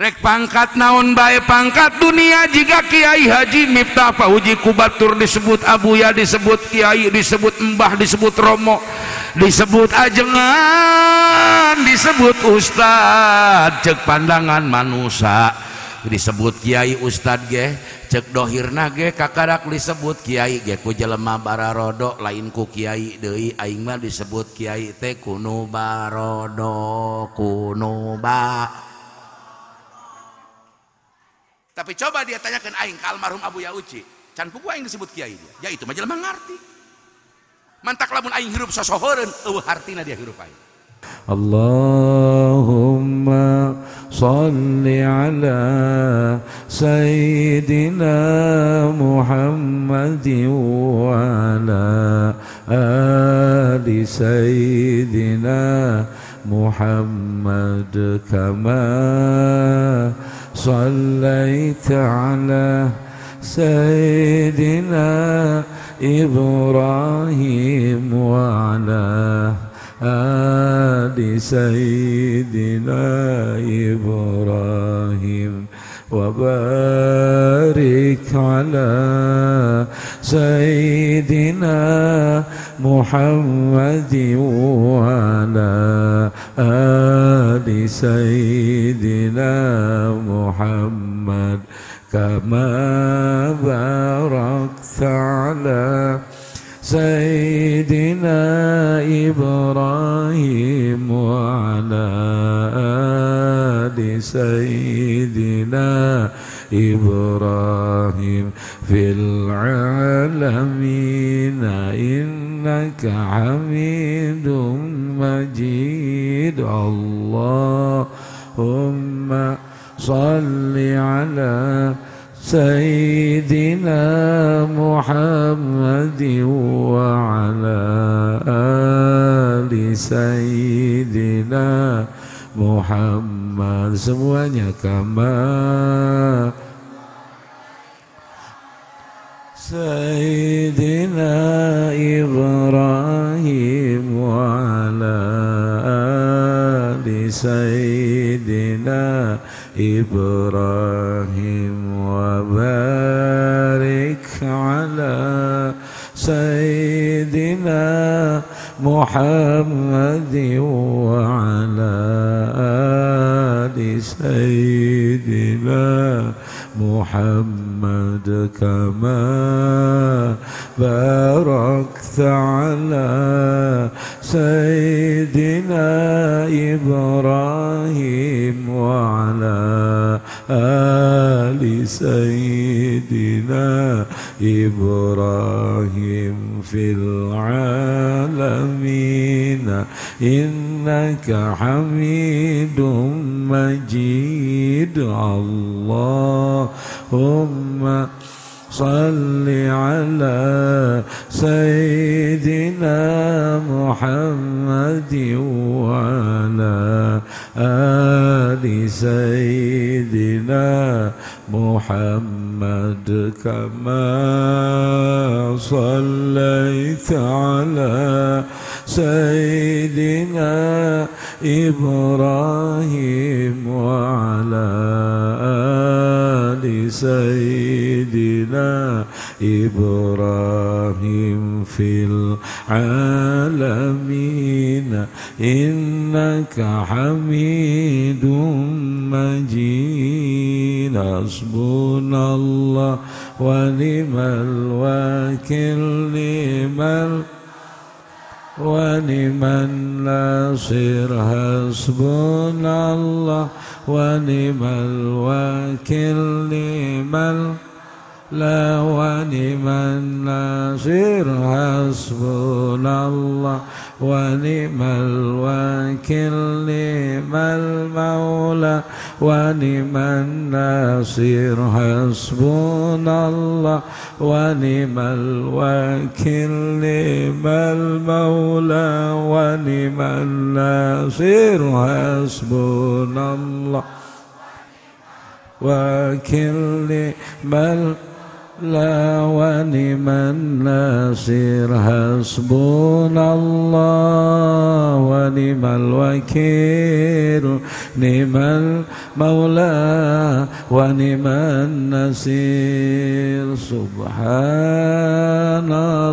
Rek pangkat naon bae pangkat dunia jika Kiai Haji Miftah Fauzi Kubatur disebut abuya, disebut kiai, disebut mbah, disebut romo, disebut ajengan, disebut ustad, cek pandangan manusia disebut kiai ustad ge, cek dohirna ge kakarak disebut kiai ge ku jelema bararodo lain ku kiai deui aing mah disebut kiai teh kuno barodo kuno ba. Tapi coba dia tanyakan aing ke almarhum Abu Yauci, can pugu aing disebut kiai dia. Ya itu mah jelema ngarti. Mantak lamun aing hirup sosoheureun, eueuh hartina dia hirup aing. Allahumma salli ala sayyidina Muhammadin wa ala ali sayyidina Muhammad kama صليت على سيدنا إبراهيم وعلى آل سيدنا إبراهيم وبارك على سيدنا محمد وعلى آل سيدنا محمد كما باركت على سيدنا إبراهيم وعلى آل سيدنا إبراهيم في العالمين إنك حميد مجيد اللهم صل على سيدنا محمد وعلى آل سيدنا Muhammad semuanya kama Sayyidina Ibrahim wa ala ali Sayyidina Ibrahim wa barik ala Sayyidina Muhammad wa ala ali Sayyidina Muhammad kama barakta ala Sayyidina Ibrahim wa ala ali Sayyidina Ibrahim fil alamin innaka hamidum majid Allahumma salli ala Sayyidina Muhammad wa ala ali Sayyidina Muhammad kama sallaita ala Sayyidina Ibrahim wa ala ali Sayyidina Ibrahim fil alamin innaka hamidum majid hasbunallah wa ni'mal wakil ni'man nasir hasbunallah wa ni'mal wakil ni'mal la wa ni'man nasir hasbunallah wa ni'mal wakil ni'mal maula wa ni'man nasir hasbunallah wa ni'mal wakil ni'mal maula wa ni'man nasir hasbunallah wakil ni'mal لا ونعم الناصر حسبنا الله ونعم الوكيل نعم المولى ونعم النصير سبحان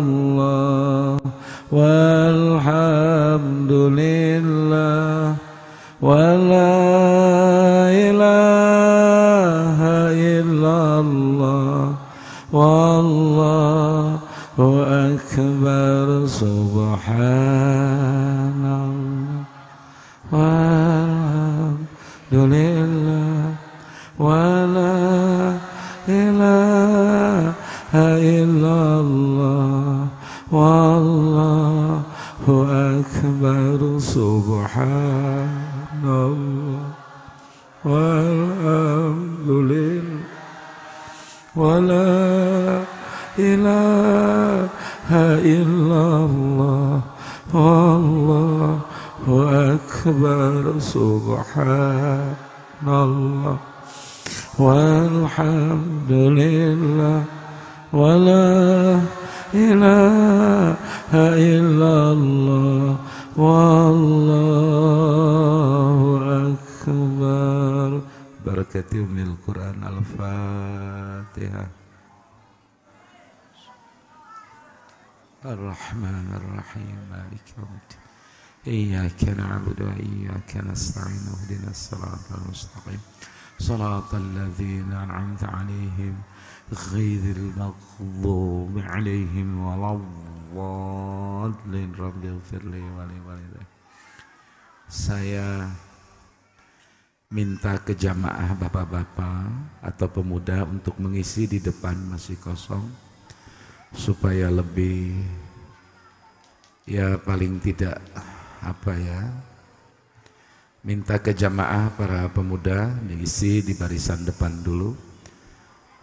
الله والحمد لله ولا إله إلا الله والله أكبر سبحان الله والحمد لله ولا إله إلا الله والله أكبر سبحان الله والحمد لله ولا إله إلا الله والله أكبر سبحان الله والحمد لله ولا إله إلا الله والله أكبر. بركة يوم القرآن. الفاتحة. الرحمن الرحيم مالك يوم الدين إياك نعبد وإياك نستعين اهدنا الصراط المستقيم صراط الذين أنعمت عليهم غير المغضوب عليهم ولا الضالين رب اغفر لي ولوالدي. Saya minta ke jamaah bapak-bapak atau pemuda untuk mengisi di depan masih kosong supaya lebih ya paling tidak apa ya, minta ke jamaah para pemuda diisi di barisan depan dulu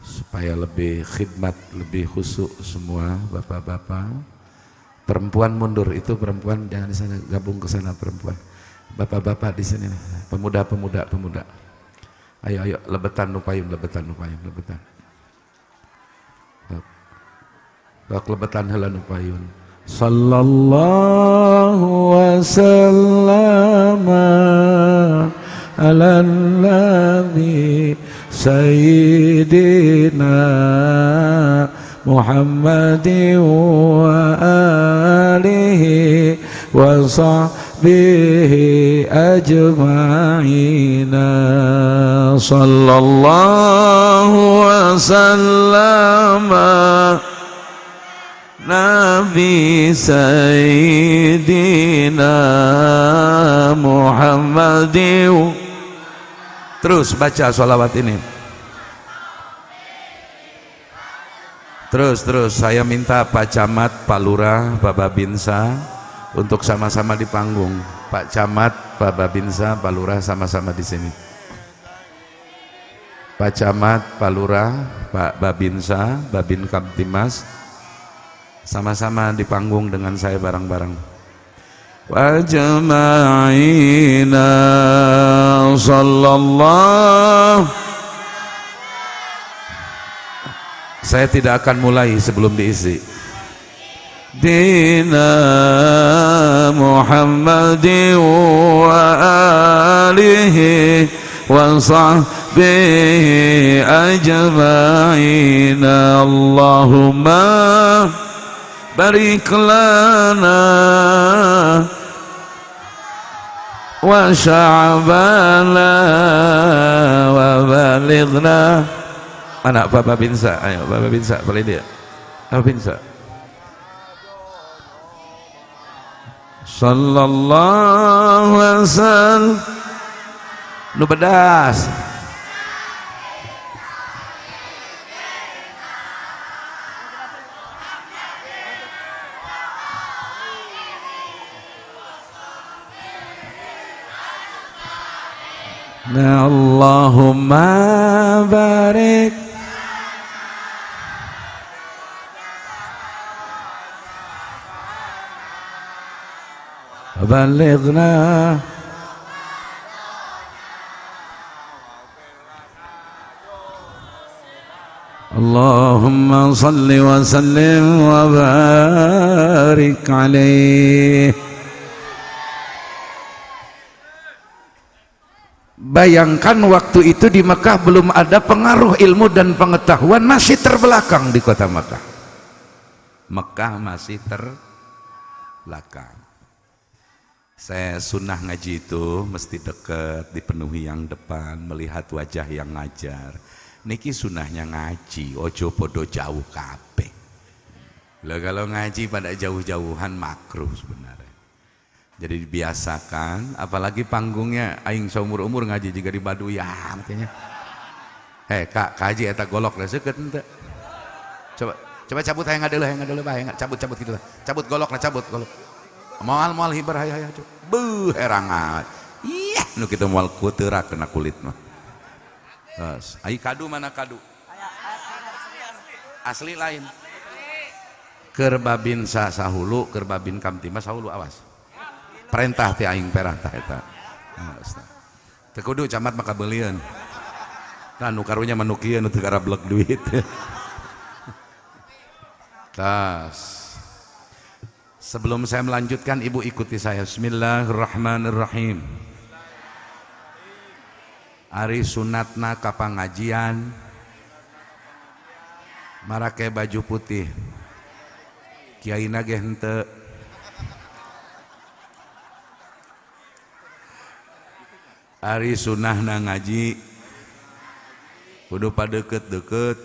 supaya lebih khidmat, lebih khusyuk semua bapak-bapak. Perempuan mundur, itu perempuan jangan di sana, gabung ke sana perempuan. Bapak-bapak di sini, pemuda-pemuda. Ayo lebetan nupayun. Bak lebetan heula nupayun. Sallallahu wasallam ala nabi sayyidina Muhammadin wa alihi wa sahbihi ajma'ina. Sallallahu wasallam Nabi Sayyidina Muhammadin. Terus baca sholawat ini. Terus saya minta Pak Camat, Pak Lurah, Pak Babinsa untuk sama-sama di panggung. Pak Camat, Pak Babinsa, Pak Lurah sama-sama di sini. Pak Camat, Pak Lurah, Pak Babinsa, Babin Kamtimas sama-sama di panggung dengan saya bareng-bareng. Wa jama'ina sallallahu. Saya tidak akan mulai sebelum diisi. Dina Muhammadin wa alihi wa sahbihi ajma'ina. Allahumma barik lana wa sya'bana wa balighna. Mana Bapak Binsa? Ayo Bapak Binsa, boleh dia. Bapak Binsa. Sallallahu alaihi wasallam. Nu bedas. Allahumma barik balighna Allahumma salli wa sallim wa barik alaih. Bayangkan waktu itu di Mekah belum ada pengaruh ilmu dan pengetahuan, masih terbelakang di kota Mekah. Mekah masih terbelakang. Saya sunnah ngaji itu mesti dekat, dipenuhi yang depan, melihat wajah yang ngajar. Niki sunnahnya ngaji, ojo podo jauh kabeh. Lah kalau ngaji pada jauh-jauhan makruh sebenarnya. Jadi dibiasakan, apalagi panggungnya aing seumur-umur ngaji juga di Baduy ya katanya. Kak, kaji eta golok lah seukeut henteu. Coba cabut hayang ngadeuleuh bae, cabut gitu lah. Cabut golok lah, cabut golok. Moal hibar hayah coba. Beuh herangat. Iya, nu kitu moal kuteurak kena kulit mah. Terus, ai kadu mana kadu? Asli lain. Keur babin sahulu, keur babin kamtimas sahulu awas. Perintah ti aing perah tah eta. Teu kudu camat maka beulieun. Tah nu karunya manukieun nu teu garablek duit. Tas. Sebelum saya melanjutkan, ibu ikuti saya. Bismillahirrahmanirrahim. Ari sunatna ka pangajian marake baju putih. Kiaina ge henteu. Ari sunahna ngaji kudu padeukeut-deukeut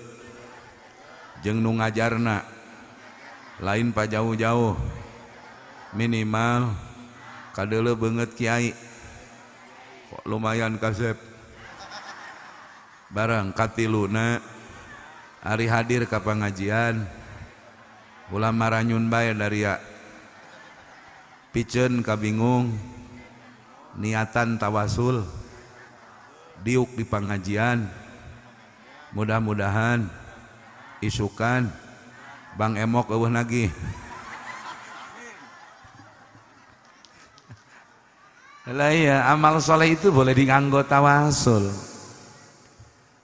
jeung nu ngajarna lain pa jauh-jauh. Minimal kadeuleu beungeut kiai kok lumayan kasep barang katiluna ari hadir ka pangajian ulah maranyun bae daria piceun kabingung niatan tawasul diuk di pangajian. Mudah-mudahan isukan Bang Emok eueuh nagih. Lah iya, amal soleh itu boleh dianggo tawasul.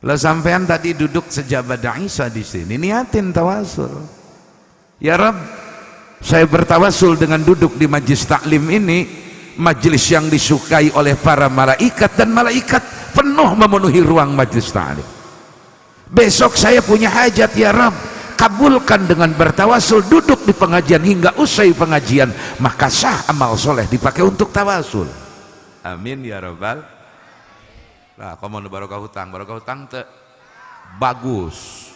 Lah sampean tadi duduk sejabat Isa di sini, niatin tawasul. Ya Rabb, saya bertawasul dengan duduk di majlis taklim ini, majlis yang disukai oleh para malaikat, dan malaikat penuh memenuhi ruang majlis taklim. Besok saya punya hajat, ya Rabb, kabulkan dengan bertawasul duduk di pengajian hingga usai pengajian, maka sah amal soleh dipakai untuk tawasul. Amin ya Rabbal. Nah, komo barokah hutang teh bagus.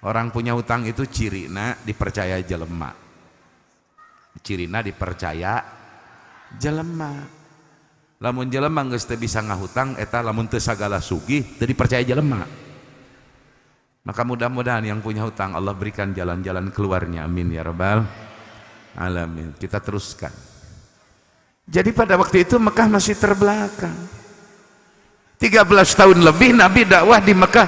Orang punya hutang itu cirina dipercaya jelema. Cirina dipercaya jelema. Lamun jelema geus teu bisa ngahutang eta lamun teu sagala sugih teu dipercaya jelema. Maka mudah-mudahan yang punya hutang Allah berikan jalan-jalan keluarnya. Amin ya Rabbal alamin. Kita teruskan. Jadi pada waktu itu Mekah masih terbelakang. 13 tahun lebih Nabi dakwah di Mekah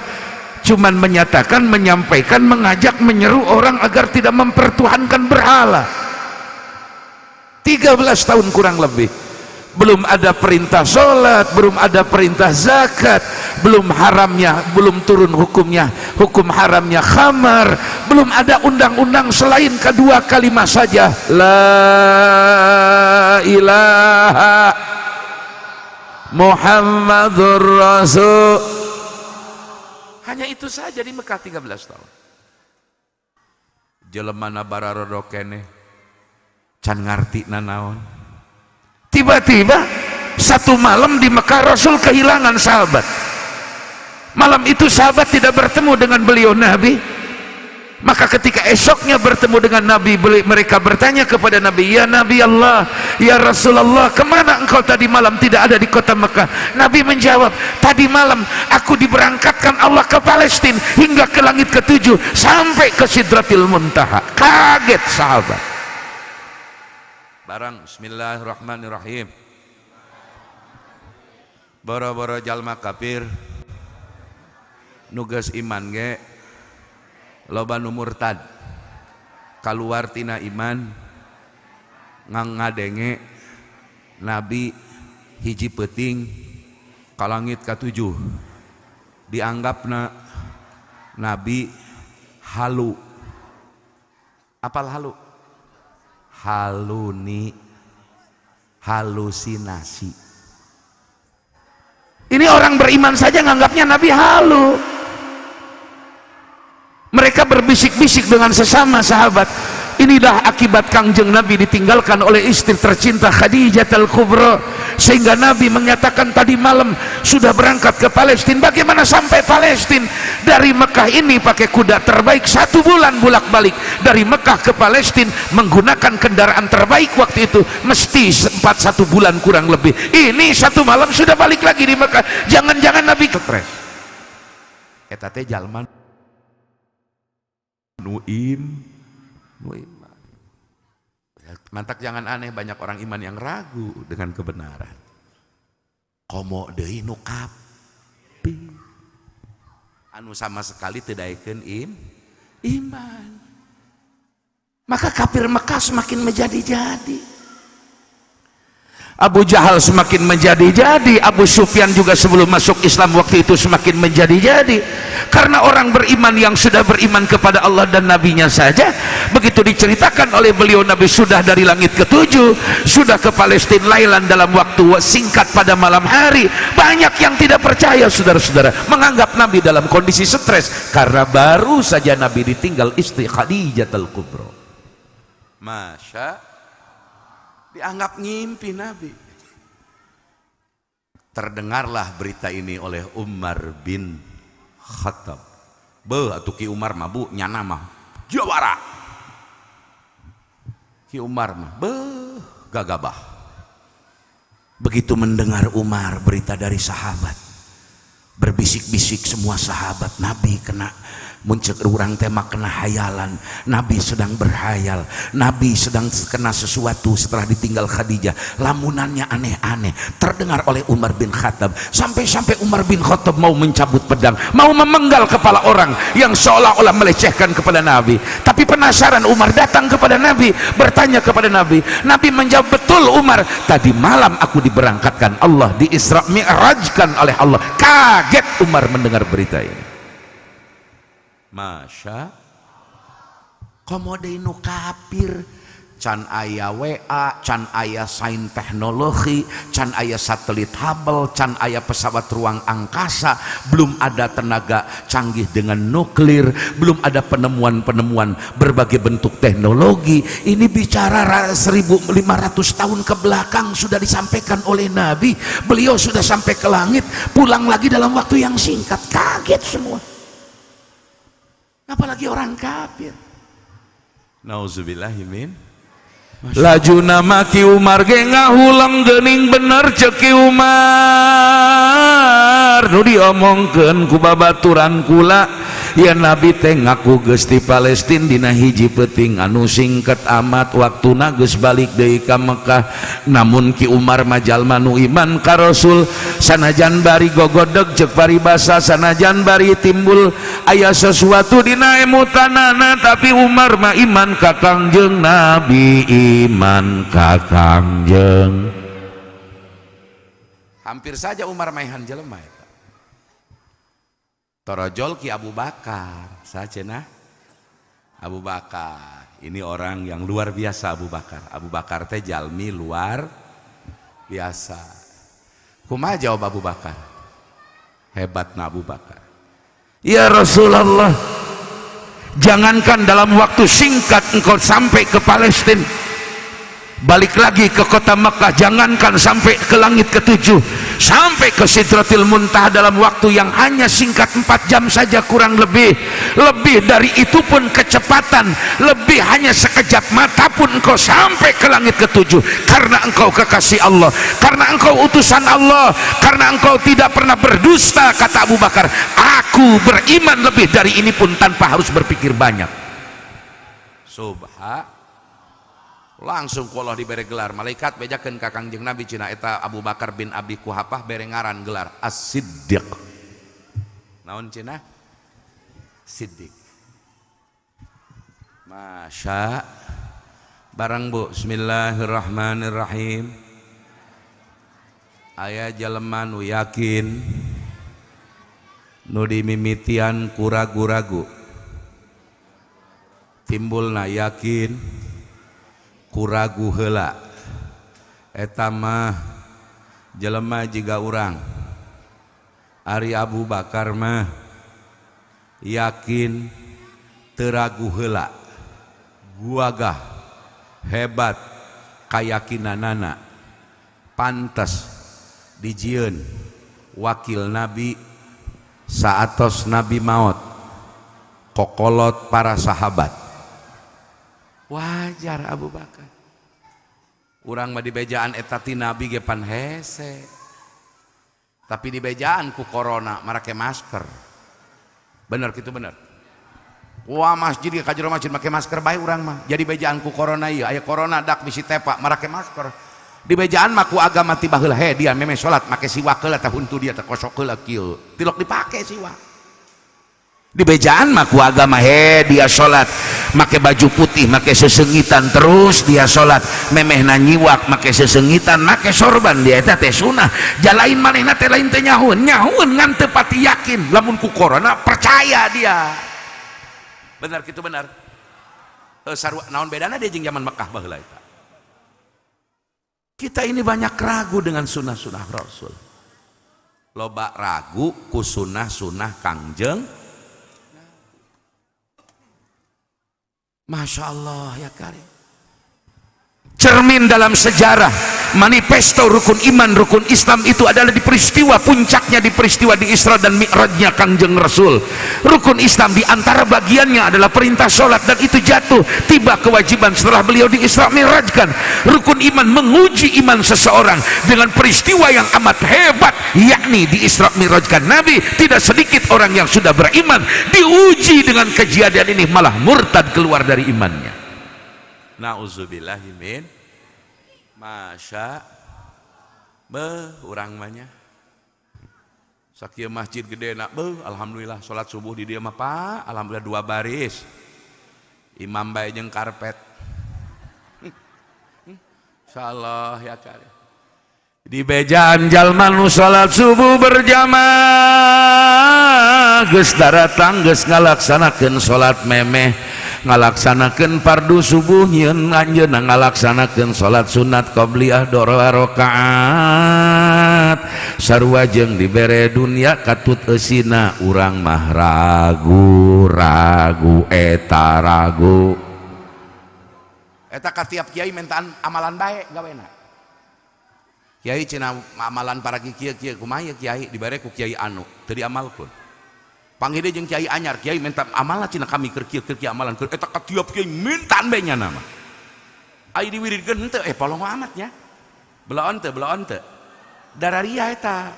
cuman menyatakan, menyampaikan, mengajak, menyeru orang agar tidak mempertuhankan berhala. 13 tahun kurang lebih. Belum ada perintah sholat, belum ada perintah zakat, belum turun hukum haramnya khamar, belum ada undang-undang selain kedua kalimat saja, la ilaha Muhammadur Rasul. Hanya itu saja di Mekah 13 tahun. Jelema na bararodo keneh can ngarti nanaon. Tiba-tiba satu malam di Mekah Rasul kehilangan sahabat. Malam itu sahabat tidak bertemu dengan beliau Nabi. Maka ketika esoknya bertemu dengan Nabi, mereka bertanya kepada Nabi, ya Nabi Allah, ya Rasulullah, kemana engkau tadi malam tidak ada di kota Mekah? Nabi menjawab, tadi malam aku diberangkatkan Allah ke Palestina hingga ke langit ke-7 sampai ke Sidratil Muntaha. Kaget sahabat. Barang bismillahirrahmanirrahim. Boro-boro jalma kafir nugas iman ge loba nu murtad kaluar tina iman ngadenge Nabi hiji peuting ka langit ka-7 dianggapna Nabi halu. Apal halu? Halusinasi. Ini orang beriman saja nganggapnya Nabi halu. Mereka berbisik-bisik dengan sesama sahabat. Inilah akibat Kangjeng Nabi ditinggalkan oleh istri tercinta Khadijah Al-Kubra, sehingga Nabi menyatakan tadi malam sudah berangkat ke Palestina. Bagaimana sampai Palestina? Dari Mekah ini pakai kuda terbaik 1 bulan bolak-balik dari Mekah ke Palestina menggunakan kendaraan terbaik waktu itu, mesti 1 bulan kurang lebih. Ini 1 malam sudah balik lagi di Mekah. Jangan-jangan Nabi stres. Eta teh jalma nuim. Mantak jangan aneh, banyak orang iman yang ragu dengan kebenaran. Komo deui nu kapi anu sama sekali teu daekeun iman. Maka kafir Mekah semakin menjadi-jadi, Abu Jahal semakin menjadi-jadi, Abu Sufyan juga sebelum masuk Islam waktu itu semakin menjadi-jadi. Karena orang beriman yang sudah beriman kepada Allah dan Nabi-Nya saja, begitu diceritakan oleh beliau Nabi sudah dari langit ke-7, sudah ke Palestina lailan dalam waktu singkat pada malam hari, banyak yang tidak percaya saudara-saudara, menganggap Nabi dalam kondisi stres karena baru saja Nabi ditinggal istri Khadijah Al-Kubra. Dianggap ngimpi Nabi. Terdengarlah berita ini oleh Umar bin Khattab. Atuh Ki Umar mah bu nyana mah jawara. Ki Umar mah gagabah. Begitu mendengar Umar berita dari sahabat, berbisik-bisik semua sahabat, Nabi kena muncul urang tema kena hayalan, Nabi sedang berhayal, Nabi sedang kena sesuatu setelah ditinggal Khadijah, lamunannya aneh-aneh terdengar oleh Umar bin Khattab, sampai-sampai Umar bin Khattab mau mencabut pedang, mau memenggal kepala orang yang seolah-olah melecehkan kepada Nabi. Tapi penasaran Umar datang kepada Nabi, bertanya kepada Nabi. Nabi menjawab, betul Umar, tadi malam aku diberangkatkan Allah, di Isra Mi'rajkan oleh Allah. Kaget Umar mendengar berita ini. Masya komodeinu kafir, can aya WA, can aya sains teknologi, can aya satelit Hubble, can aya pesawat ruang angkasa, belum ada tenaga canggih dengan nuklir, belum ada penemuan-penemuan berbagai bentuk teknologi. Ini bicara 1500 tahun ke belakang sudah disampaikan oleh Nabi. Beliau sudah sampai ke langit, pulang lagi dalam waktu yang singkat. Kaget semua, apalagi orang kafir. Nauzubillahimin. Laju nama Ki Umar ge ngahulang geuning bener ceuk Ki Umar nu diomongkeun ku babaturan kula, ya Nabi teh ngaku geus di Palestina dina hiji peuting anu singket amat, waktuna geus balik deui ka Mekah. Namun Ki Umar mah jalma nu iman ka Rasul, sanajan bari gogodeg ceuk paribasa, sanajan bari timbul aya sesuatu dina emutanana, tapi Umar mah iman ka Kangjeng Nabi, iman ka Kangjeng. Hampir saja Umar maihan jelema eta. Torojol Ki Abu Bakar, sacenah Abu Bakar. Ini orang yang luar biasa. Abu Bakar. Abu Bakar teh jalmi luar biasa. Kumaha jawab Abu Bakar? Hebatna Abu Bakar. Ya Rasulullah, jangankan dalam waktu singkat engkau sampai ke Palestina, balik lagi ke kota Mekah, jangankan sampai ke langit ke-7, sampai ke Sidratil Muntaha dalam waktu yang hanya singkat 4 jam saja kurang lebih. Lebih dari itu pun kecepatan, lebih hanya sekejap mata pun engkau sampai ke langit ke-7, karena engkau kekasih Allah, karena engkau utusan Allah, karena engkau tidak pernah berdusta. Kata Abu Bakar, aku beriman lebih dari ini pun tanpa harus berpikir banyak. Langsung kalau diberi gelar malaikat bejakeun ka Kangjeng Nabi cina eta Abu Bakar bin Abi Kuhafah bere ngaran gelar As-Siddiq. Naon cina? Siddiq. Masya barang bu. Bismillahirrahmanirrahim. Aya jelema nu yakin nu dimimitian ku ragu-ragu timbulna yakin ku ragu heula eta mah jelema jiga urang Ari Abu Bakar mah yakin teu ragu heula guagah hebat kayakinanana pantas dijieun wakil Nabi saatos Nabi maot kokolot para sahabat wajar Abu Bakar urang mah dibejaan eta ti Nabi ge pan hese tapi dibejaan ku corona marake masker bener gitu bener wah masjid ka jero masjid make masker bae urang mah jadi bejaan ku corona ieu aya corona dak bisi tepa marake masker di bejaan mah ku agama ti baheula he dia meme salat make siwak heula tah huntu dia teh kosok heula kieu tilok dipake siwak di bejaan mah ku agama he dia salat make baju putih make sesengitan terus dia salat memehna nyiwak make sesengitan make sorban dia eta teh sunah jalain manehna teh lain teh nyahoun ngan teu pati yakin lamun ku corona percaya dia benar gitu benar sarua naon bedana dia jeung zaman Mekah baheula eta kita ini banyak ragu dengan sunnah-sunnah Rasul loba ragu ku sunnah-sunnah Kangjeng Masya Allah ya karim cermin dalam sejarah manifesto rukun iman rukun Islam itu adalah di peristiwa puncaknya di peristiwa di Isra dan Mi'rajnya Kangjeng Rasul rukun Islam di antara bagiannya adalah perintah sholat dan itu jatuh tiba kewajiban setelah beliau di Isra Mi'rajkan rukun iman menguji iman seseorang dengan peristiwa yang amat hebat yakni di Isra Mi'rajkan Nabi tidak sedikit orang yang sudah beriman diuji dengan kejadian ini malah murtad keluar dari imannya na'udzubillahimin masya urang mahnya sakieu masjid gede nak alhamdulillah sholat subuh di dia mah Pak alhamdulillah 2 baris imam bae jeung karpet insyaallah ya kali di bejaan jalma nu sholat subuh berjamaah geus datang geus ngalaksanakeun sholat memeh ngalaksanakeun fardu subuh nyeun anjeunna ngalaksanakeun salat sunat qabliyah 2 rakaat sarua jeung dibere dunya katut eusina urang mah ragu eta ka tiap kiai mentaan amalan bae gawena kiai cenah amalan para kieu kumaha kiai dibere ku kiai anu teu diamalkeun panggil dia jeung kiai anyar kiai minta amalan cina kami keur kieu amalan keur eta ka tiap kiai mintaan bae nya nama ai diwiridkeun henteu polong amat nya belaon teu dararia eta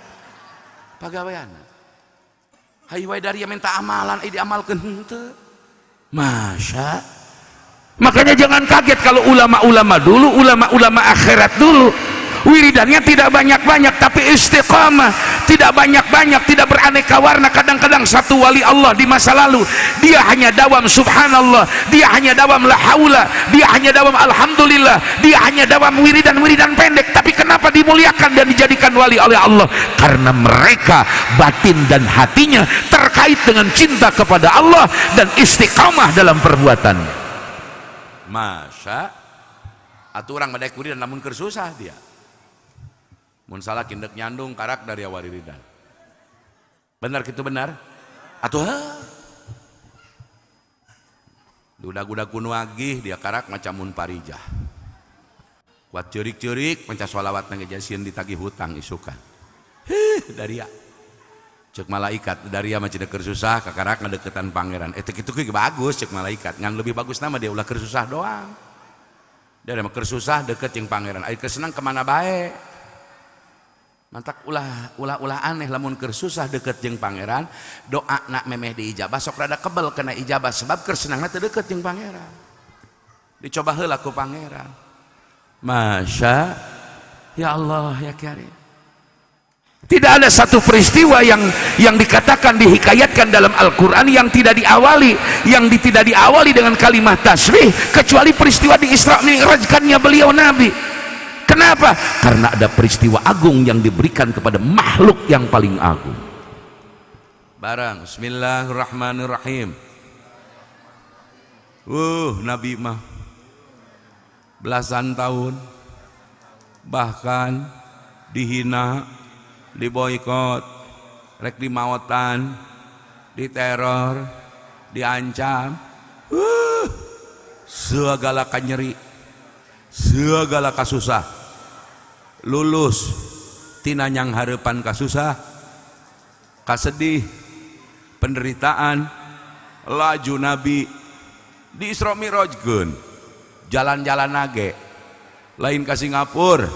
pagaweana hai wae daria minta amalan ai diamalkeun henteu masya makanya jangan kaget kalau ulama-ulama dulu ulama-ulama akhirat dulu wiridannya tidak banyak-banyak tapi istiqamah tidak banyak-banyak tidak beraneka warna kadang-kadang satu wali Allah di masa lalu dia hanya dawam subhanallah dia hanya dawam la haula dia hanya dawam alhamdulillah dia hanya dawam wiridan pendek tapi kenapa dimuliakan dan dijadikan wali oleh Allah karena mereka batin dan hatinya terkait dengan cinta kepada Allah dan istiqamah dalam perbuatannya masya atuh urang badai wiridan namun keur susah dia mun salah kindek nyandung karak dari wiridan benar gitu benar atuh duda-duda kuno agih dia karak macam mun parijah kuat cerik-cerik panca sholawat ngejasieun ditagih hutang isukan daria cek malaikat daria mah cenah keur susah kakarak ngadeukeutan pangeran eta kitu ge bagus cek malaikat ngan lebih bagus nama dia ulah keur susah doang dia mah keur susah deket jeung pangeran ai keur senang kemana bae mantak ulah aneh lamun keur susah deket jeung pangeran doa nak memeh diijabah sok rada kebel kena ijabah sebab keur senangna teu deket jeung pangeran dicoba heula ku pangeran masya ya Allah ya karim tidak ada satu peristiwa yang dikatakan dihikayatkan dalam Al-Quran yang tidak diawali dengan kalimat tasbih kecuali peristiwa di Isra Mi'rajkannya beliau Nabi. Kenapa? Karena ada peristiwa agung yang diberikan kepada makhluk yang paling agung. bareng. Bismillahirrahmanirrahim. Nabi mah belasan tahun bahkan dihina, diboikot, rek dimautan, diteror, diancam, segala kanyeri, segala kasusah, lulus tina nyang harapan kasusah, kasedih, penderitaan, laju Nabi di Isra Mi'rajkeun, jalan-jalan nage, lain ka Singapura,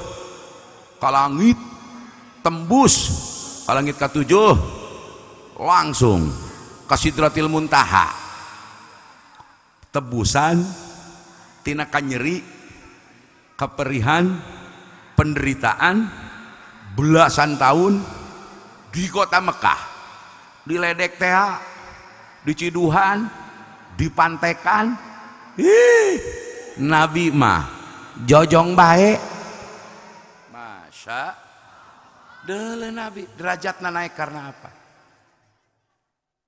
ka langit, tembus ka langit ke-7, langsung ka Sidratil Muntaha, tebusan tina kanyeri, keperihan, penderitaan belasan tahun di kota Mekah, diledek teh, diciduhan, dipantekan. Nabi mah jojong bae, masya deuleu Nabi derajatna naik karena apa?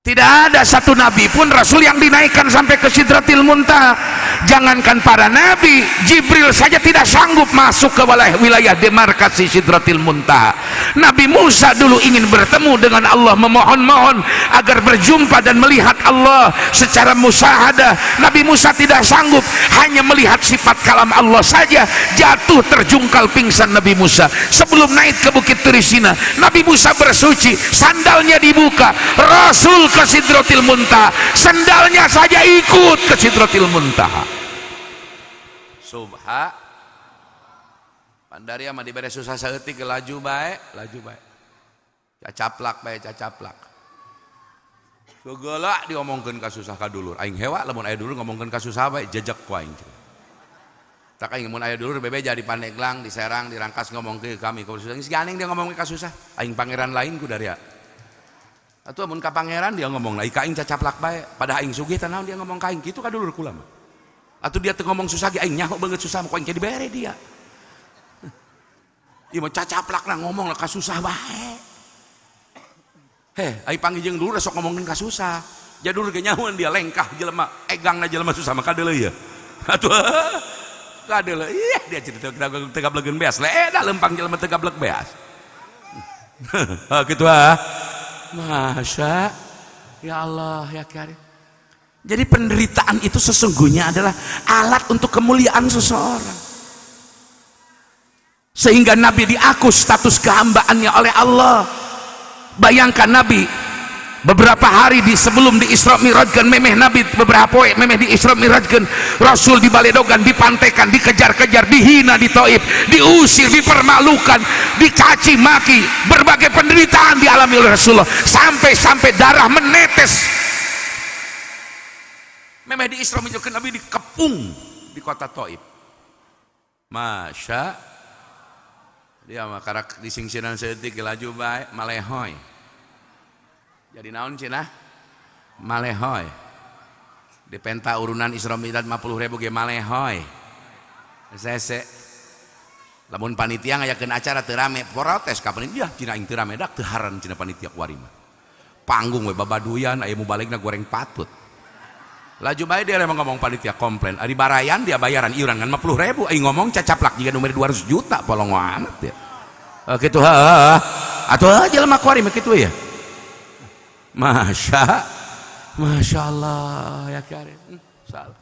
Tidak ada satu nabi pun rasul yang dinaikkan sampai ke Sidratil Muntaha. Jangankan para nabi, Jibril saja tidak sanggup masuk ke wilayah demarkasi Sidratil Muntaha. Nabi Musa dulu ingin bertemu dengan Allah, memohon-mohon agar berjumpa dan melihat Allah secara musyahadah. Nabi Musa tidak sanggup, hanya melihat sifat kalam Allah saja, jatuh terjungkal pingsan Nabi Musa. Sebelum naik ke Bukit Turisina, Nabi Musa bersuci, sandalnya dibuka, Rasul ke Sidratil Muntaha, sandalnya saja ikut ke Sidratil Muntaha. Subha pandari ama dibere susah saeutik laju bae, cacaplak bae, cacaplak segala diomongkeun ka susah ka dulur. Aing hewa lamun aya dulur ngomongkeun ka susah bae jejeg ku aing. Tak aing mun aya dulur bebeja di Pandeglang, di Serang, di Rangkas ngomongkeun kami ka susah, geus ganeng dia ngomongkeun ka susah. Aing pangeran lain ku dari atuh mun ka pangeran dia ngomong lai ka aing cacaplak bae, pada aing sugih teh naon dia ngomong ka aing kitu ka dulur kula mah. Atau dia tuh ngomong susah ge aing nyaho banget susah mah kok jadi bere dia. Ieu mah cacaplak lah ngomong lah ka susah bae. Heh, ai panggil jeung dulur sok ngomongkeun ka susah. Jadulur ge nyahoan dia lengkah jelema, egangna jelema susah mah kadeuleu ya. Atuh kadeuleu ih dia cerita teu gablegeun beas. Eda lempang jelema teu gablek beas. Kitu Masya ya Allah ya Karim. Jadi penderitaan itu sesungguhnya adalah alat untuk kemuliaan seseorang, sehingga Nabi diaku status kehambaannya oleh Allah. Bayangkan Nabi beberapa hari sebelum di Isra Mi'rajkeun, memeh Nabi beberapa poe memeh di Isra Mi'rajkeun, Rasul dibaledogan, dipantekan, dikejar-kejar, dihina di Taif, diusir, dipermalukan, dicaci maki, berbagai penderitaan dialami oleh Rasulullah, sampai darah menetes. Memeh di Isra Mi'rajkeun Nabi dikepung di kota Taif. Masya dia mah karak disingsiran seeutik laju bae malehoy. Jadi naon cenah? Malehoy. Di penta urunan Isra Mi'raj 50.000 ge malehoy. Sese. Lamun panitia ngayakeun acara teu rame, protes ka panitia, cina aing teu rame dak teu haran cina panitia kuari mah. Panggung we babaduyan aya mu balikna goreng patut. Laju bae dia emang ngomong panitia komplain, ari barayan dia bayaran iuran kan 50.000, aing ngomong cacaplak jiga nomor 200 juta polong amat ya. Kitu atuh jelema kuari mah kitu ya. Masya Allah ya Karim. Salah.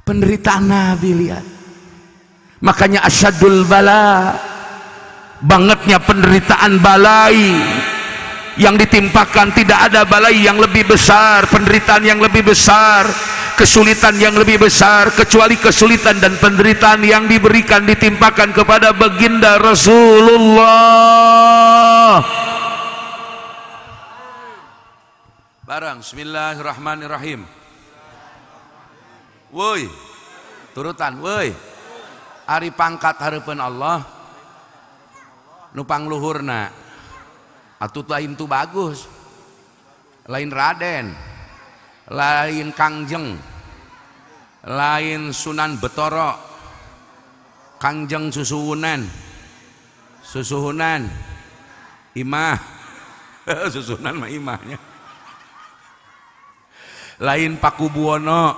Penderitaan Nabi lihat. Makanya asyadul bala, bangetnya penderitaan balai yang ditimpakan, tidak ada balai yang lebih besar, penderitaan yang lebih besar, kesulitan yang lebih besar kecuali kesulitan dan penderitaan yang diberikan ditimpakan kepada baginda Rasulullah. Barang bismillahirrahmanirrahim. Woi turutan woi, ari pangkat hareupeun Allah nupang luhurna atuh lain tu bagus, lain Raden, lain Kangjeng, lain Sunan Betoro, Kangjeng susuhunan Imah Susunan mah imahnya. Lain Paku Buwono,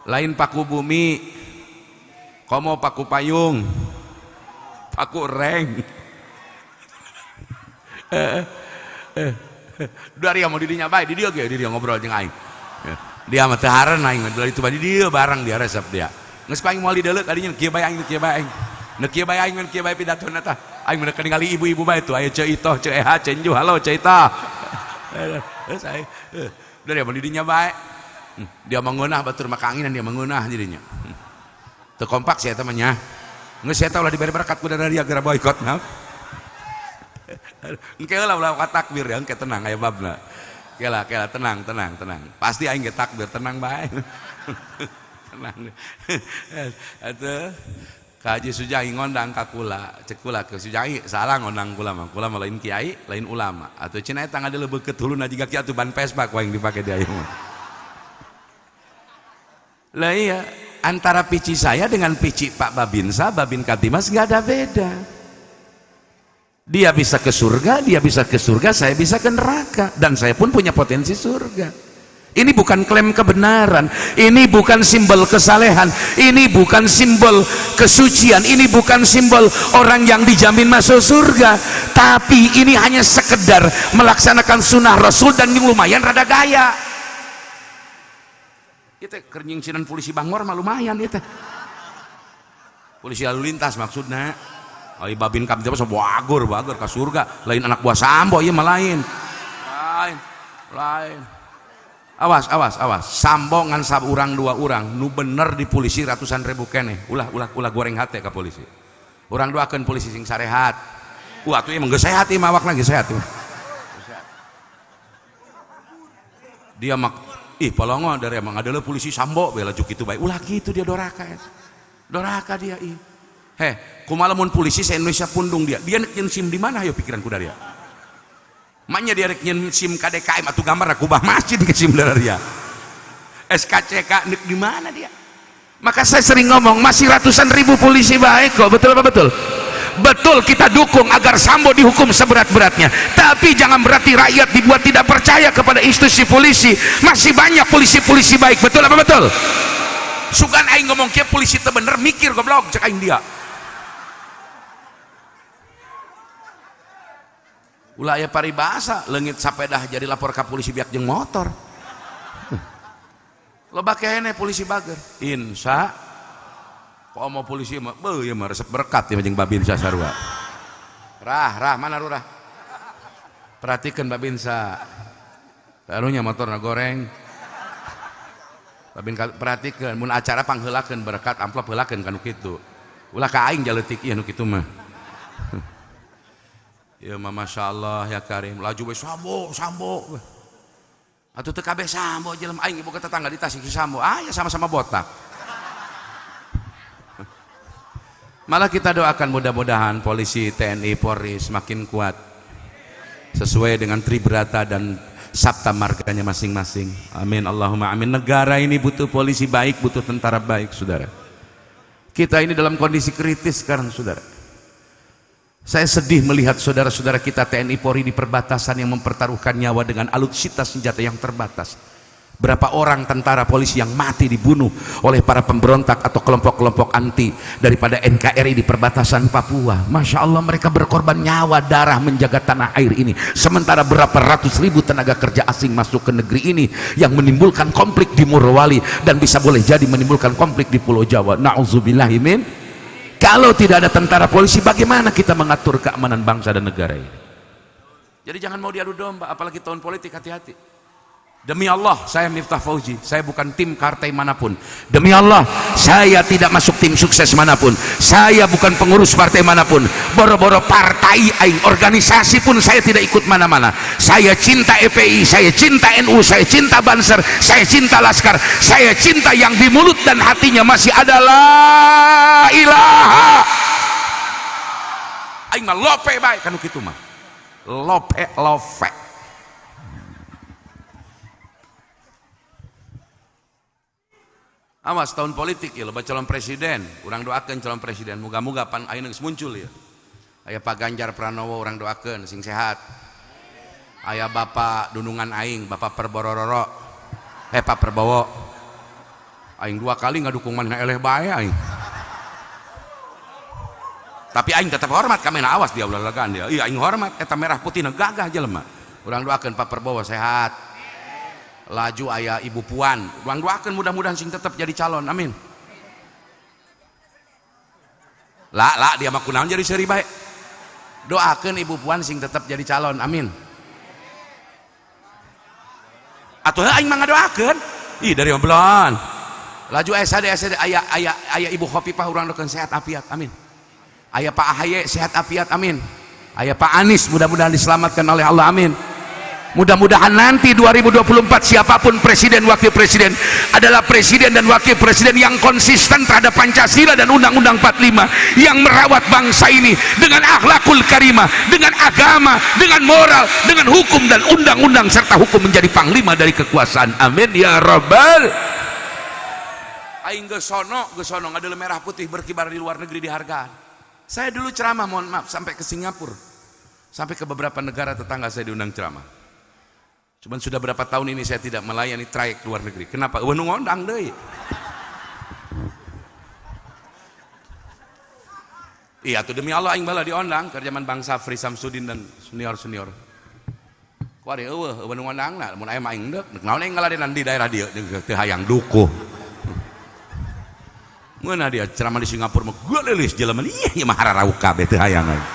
lain Paku Bumi, komo Paku Payung, Paku Reng. Dari mau didinya baik, di dia ngobrol jeung aing. Dia mah teu hareun aing, dari itu di dia barang dia resep dia. Geus paling moal di deuleu tadinya kieu bae aing, kieu bae aing. Kieu bae aing, kieu bae pidatona tah. Aing meureun ningali ibu-ibu bae tuh, aya Ceu Itoh, Ceu Eha, Ceu Enju, halo Ceu Itoh. Terus aing dari mau didinya bae. Dia mengeunah batur maka anginan dia mengeunah jadinya. Teu kompak sia eta mah nya. Geus sia teh ulah diberi berkat ku dari dia gara boykot nah. Engke heula ulah takbir ya, engke tenang aya babna. Kela tenang. Pasti aing ge takbir tenang bae. Tenang. Atuh ka Haji Sujai ngondang ka kula, cek kula ke Sujai salah ngondang kula mah. Kula mah lain kiai, lain ulama. Atuh cenah eta ngadeuleum beukeut huluna jiga kieu atuh ban pesbak wae yang dipake di ayeuna. Lah iya, antara pici saya dengan pici Pak Babinsa, Babin Katimas nggak ada beda. Dia bisa ke surga, saya bisa ke neraka, dan saya pun punya potensi surga. Ini bukan klaim kebenaran, ini bukan simbol kesalehan, ini bukan simbol kesucian, ini bukan simbol orang yang dijamin masuk surga, tapi ini hanya sekedar melaksanakan sunnah Rasul dan yang lumayan rada gaya. Itu kerjing sinan polisi Bangor mah lumayan itu. Polisi lalu lintas maksudnya. Ai Babin Kapten mah bagur ka surga, lain anak buah Sambo ieu mah lain. Awas. Sambo ngan urang dua urang, nu bener di polisi ratusan ribu keneh. Ulah goreng hate ka polisi. Urang doakeun polisi sing sarehat. Atuh emang geus sehat ieu mah awak lagi sehat. Dia mah polongo dari emang adalah polisi Sambo bela juk kitu bae. Ulah kitu dia doraka dia ieu. Kumaha lamun polisi se-Indonesia pundung dia nyeun SIM di mana ayo pikiran ku dari dia. Maknya dia rek nyeun SIM KDKM atuh gambar kubah masjid ke SIM dari dia. SKCK di mana dia? Maka saya sering ngomong masih ratusan ribu polisi baik kok, betul apa betul? Betul, kita dukung agar Sambo dihukum seberat-beratnya, tapi jangan berarti rakyat dibuat tidak percaya kepada institusi polisi. Masih banyak polisi-polisi baik, betul apa betul? Sugan aing ngomong kieu polisi teu bener mikir goblok cek aing dia. Ulah aya paribasa leungit sapedah jadi lapor ka polisi biak jeung motor. Loba keneh polisi bager. Insya mau polisi mah beuh ieu mah resep berkat ya jeung Babinsa sarua. Rah mana Rah? Perhatikeun Babinsa. Karunya motorna goreng. Babin perhatikeun mun acara pangheulakeun berkat amplop heulakeun kanu kitu. Ulah ka aing jaleutik ieu nu kitu mah. Ya Masya Allah ya Karim, laju we Sambo. Atuh teu kabeh Sambo jelema aing ibu tetangga di Tasik si Sambo. Ya sama-sama botak. Malah kita doakan mudah-mudahan polisi, TNI, Polri semakin kuat sesuai dengan tribrata dan sabta marganya masing-masing. Amin Allahumma amin. Negara ini butuh polisi baik, butuh tentara baik, saudara. Kita ini dalam kondisi kritis sekarang, saudara. Saya sedih melihat saudara-saudara kita TNI Polri di perbatasan yang mempertaruhkan nyawa dengan alutsista senjata yang terbatas. Berapa orang tentara polisi yang mati dibunuh oleh para pemberontak atau kelompok-kelompok anti daripada NKRI di perbatasan Papua. Masya Allah, mereka berkorban nyawa darah menjaga tanah air ini. Sementara berapa ratus ribu tenaga kerja asing masuk ke negeri ini yang menimbulkan konflik di Morowali dan bisa boleh jadi menimbulkan konflik di Pulau Jawa. Na'udzubillahimin. Kalau tidak ada tentara polisi, bagaimana kita mengatur keamanan bangsa dan negara ini? Jadi jangan mau diadu domba, apalagi tahun politik, hati-hati. Demi Allah, saya Miftah Fauzi, saya bukan tim partai manapun. Demi Allah, saya tidak masuk tim sukses manapun. Saya bukan pengurus partai manapun. Boro-boro partai aing, organisasi pun saya tidak ikut mana-mana. Saya cinta FPI, saya cinta NU, saya cinta Banser, saya cinta Laskar, saya cinta yang di mulut dan hatinya masih ada la ilaha. Aing mah lope bae kanu kitu mah. Lope. Awas tahun politik ya, loba calon presiden, urang doakeun calon presiden, muga-muga pan ayeuna geus muncul ya. Aya Pak Ganjar Pranowo urang doakeun sing sehat. Aya Bapak Dunungan aing, Bapak Perborororo, Pak Perbowo. Aing 2 kali ngadukung manehna eleh bae aing. Tapi aing tetap hormat ka manehna, awas dia ulah legaan dia. Iya aing hormat eta merah putih gagah jelema. Urang doakeun Pak Perbowo sehat. Laju aya Ibu Puan, urang doakeun mudah-mudahan sing tetap jadi calon. Amin. Lah dia mah kunaon jadi seuri bae. Doakeun Ibu Puan sing tetap jadi calon. Amin. Atuh aing mah ngadoakeun. Ih dari belon. Laju SD aya Ibu Khofifah urang doakeun sehat afiat. Amin. Aya Pak Ahaye sehat afiat. Amin. Aya Pak Anies mudah-mudahan diselamatkan oleh Allah. Amin. Mudah-mudahan nanti 2024 siapapun presiden wakil presiden adalah presiden dan wakil presiden yang konsisten terhadap Pancasila dan Undang-Undang 45, yang merawat bangsa ini dengan akhlakul karimah, dengan agama, dengan moral, dengan hukum dan undang-undang serta hukum menjadi panglima dari kekuasaan. Amin ya rabbal. Aing geus sono ngadeuleum merah putih berkibar di luar negeri dihargaan. Saya dulu ceramah, mohon maaf, sampai ke Singapura, sampai ke beberapa negara tetangga saya diundang ceramah. Cuman sudah berapa tahun ini saya tidak melayani trayek luar negeri. Kenapa? Wah ngondang deh. Iya tuh demi Allah aing bala diondang ke zaman Bang Safri Samsudin dan senior-senior. Kuari eueuh ngondangna mun aya mah aing deuk naon aing ngaladenan di daerah dieu teu hayang dukuh. Ngeuna dia ceramah di Singapura mah gua leulis jelema ieu mah hararau kabeh teu hayang aing.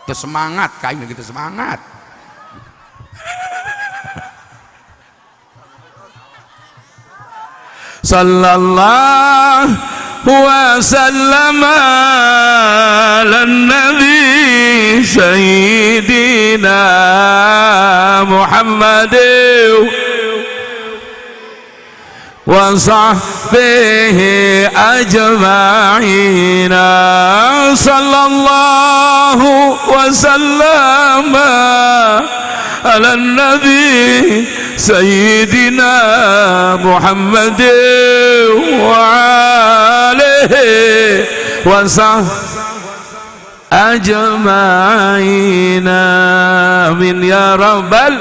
Teu semangat ka aing gitu semangat. Sallallahu wa sallama ala nabi sayyidina Muhammadin wa sahbihi ajma'ina. Sallallahu wa sallama ala nabi sayyidina Muhammad wa alihi wa sahbihi ajma'ina. Amin ya rabbal.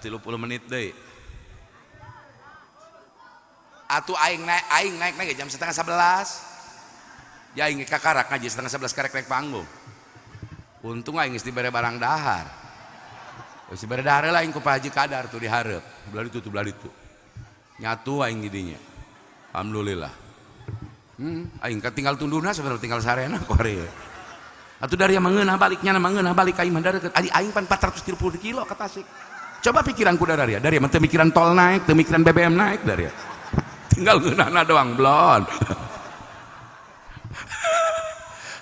30 menit deui. Atuh aing naik jam 10:30. Ya aing kakarak ngaji 10:30 karek naik panggung. Untung aing geus dibere barang dahar. Geus dibere dahar lah aing ku Pak Haji Kadar tuh dihareup. Belah itu. Nyatu aing didinya. Alhamdulillah. Aing tinggal tunduna sebenarnya tinggal sarena kuari. Atuh dari mangeunah baliknya mangeunah balik ka imah deukeut. Aing pan 430 kilo ka Tasik. Coba pikiran ku dari mah teu mikiran tol naik, teu mikiran BBM naik dari. Tinggal ngeunahna doang blon.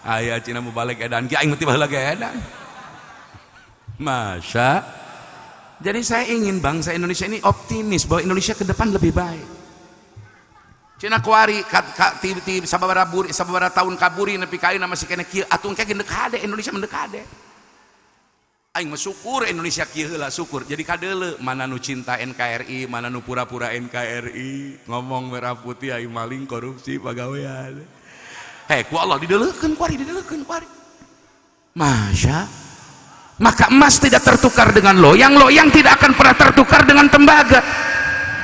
Aya cina mau balik edan ki aing mah tiba lagi edan. Masya. Jadi saya ingin bangsa Indonesia ini optimis bahwa Indonesia ke depan lebih baik. Cina kuari ti sababaraha tahun kaburi nepi ka ayeuna masih kene kieu atuh engke dekade Indonesia mendekade. Aing mah syukur Indonesia kieu heula syukur. Jadi kadeuleu mana nu cinta NKRI, mana nu pura-pura NKRI, ngomong merah putih aing maling korupsi pagawean. Ku Allah dideleukeun kuari. Masya. Maka emas tidak tertukar dengan loyang tidak akan pernah tertukar dengan tembaga.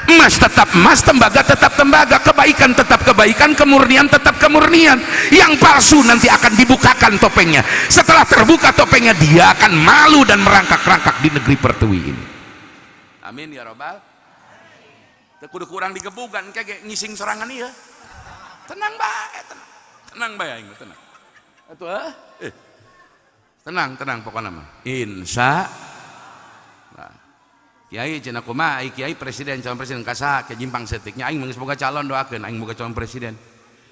Emas tetap emas, tembaga tetap tembaga, kebaikan tetap kebaikan, kemurnian tetap kemurnian. Yang palsu nanti akan dibukakan topengnya. Setelah terbuka topengnya, dia akan malu dan merangkak-rangkak di negeri pertiwi ini. Amin ya rabbal. Teu kudu kurang digebugan kayak ngising sorangan ieu. Tenang bae, tenang bae aing tenang. Atuh tenang pokoknya mah. Insya nah. Kiai cenah kumaha kiai presiden calon presiden kasa ke jimpang setiknya aing geus boga calon doakeun aing boga calon presiden.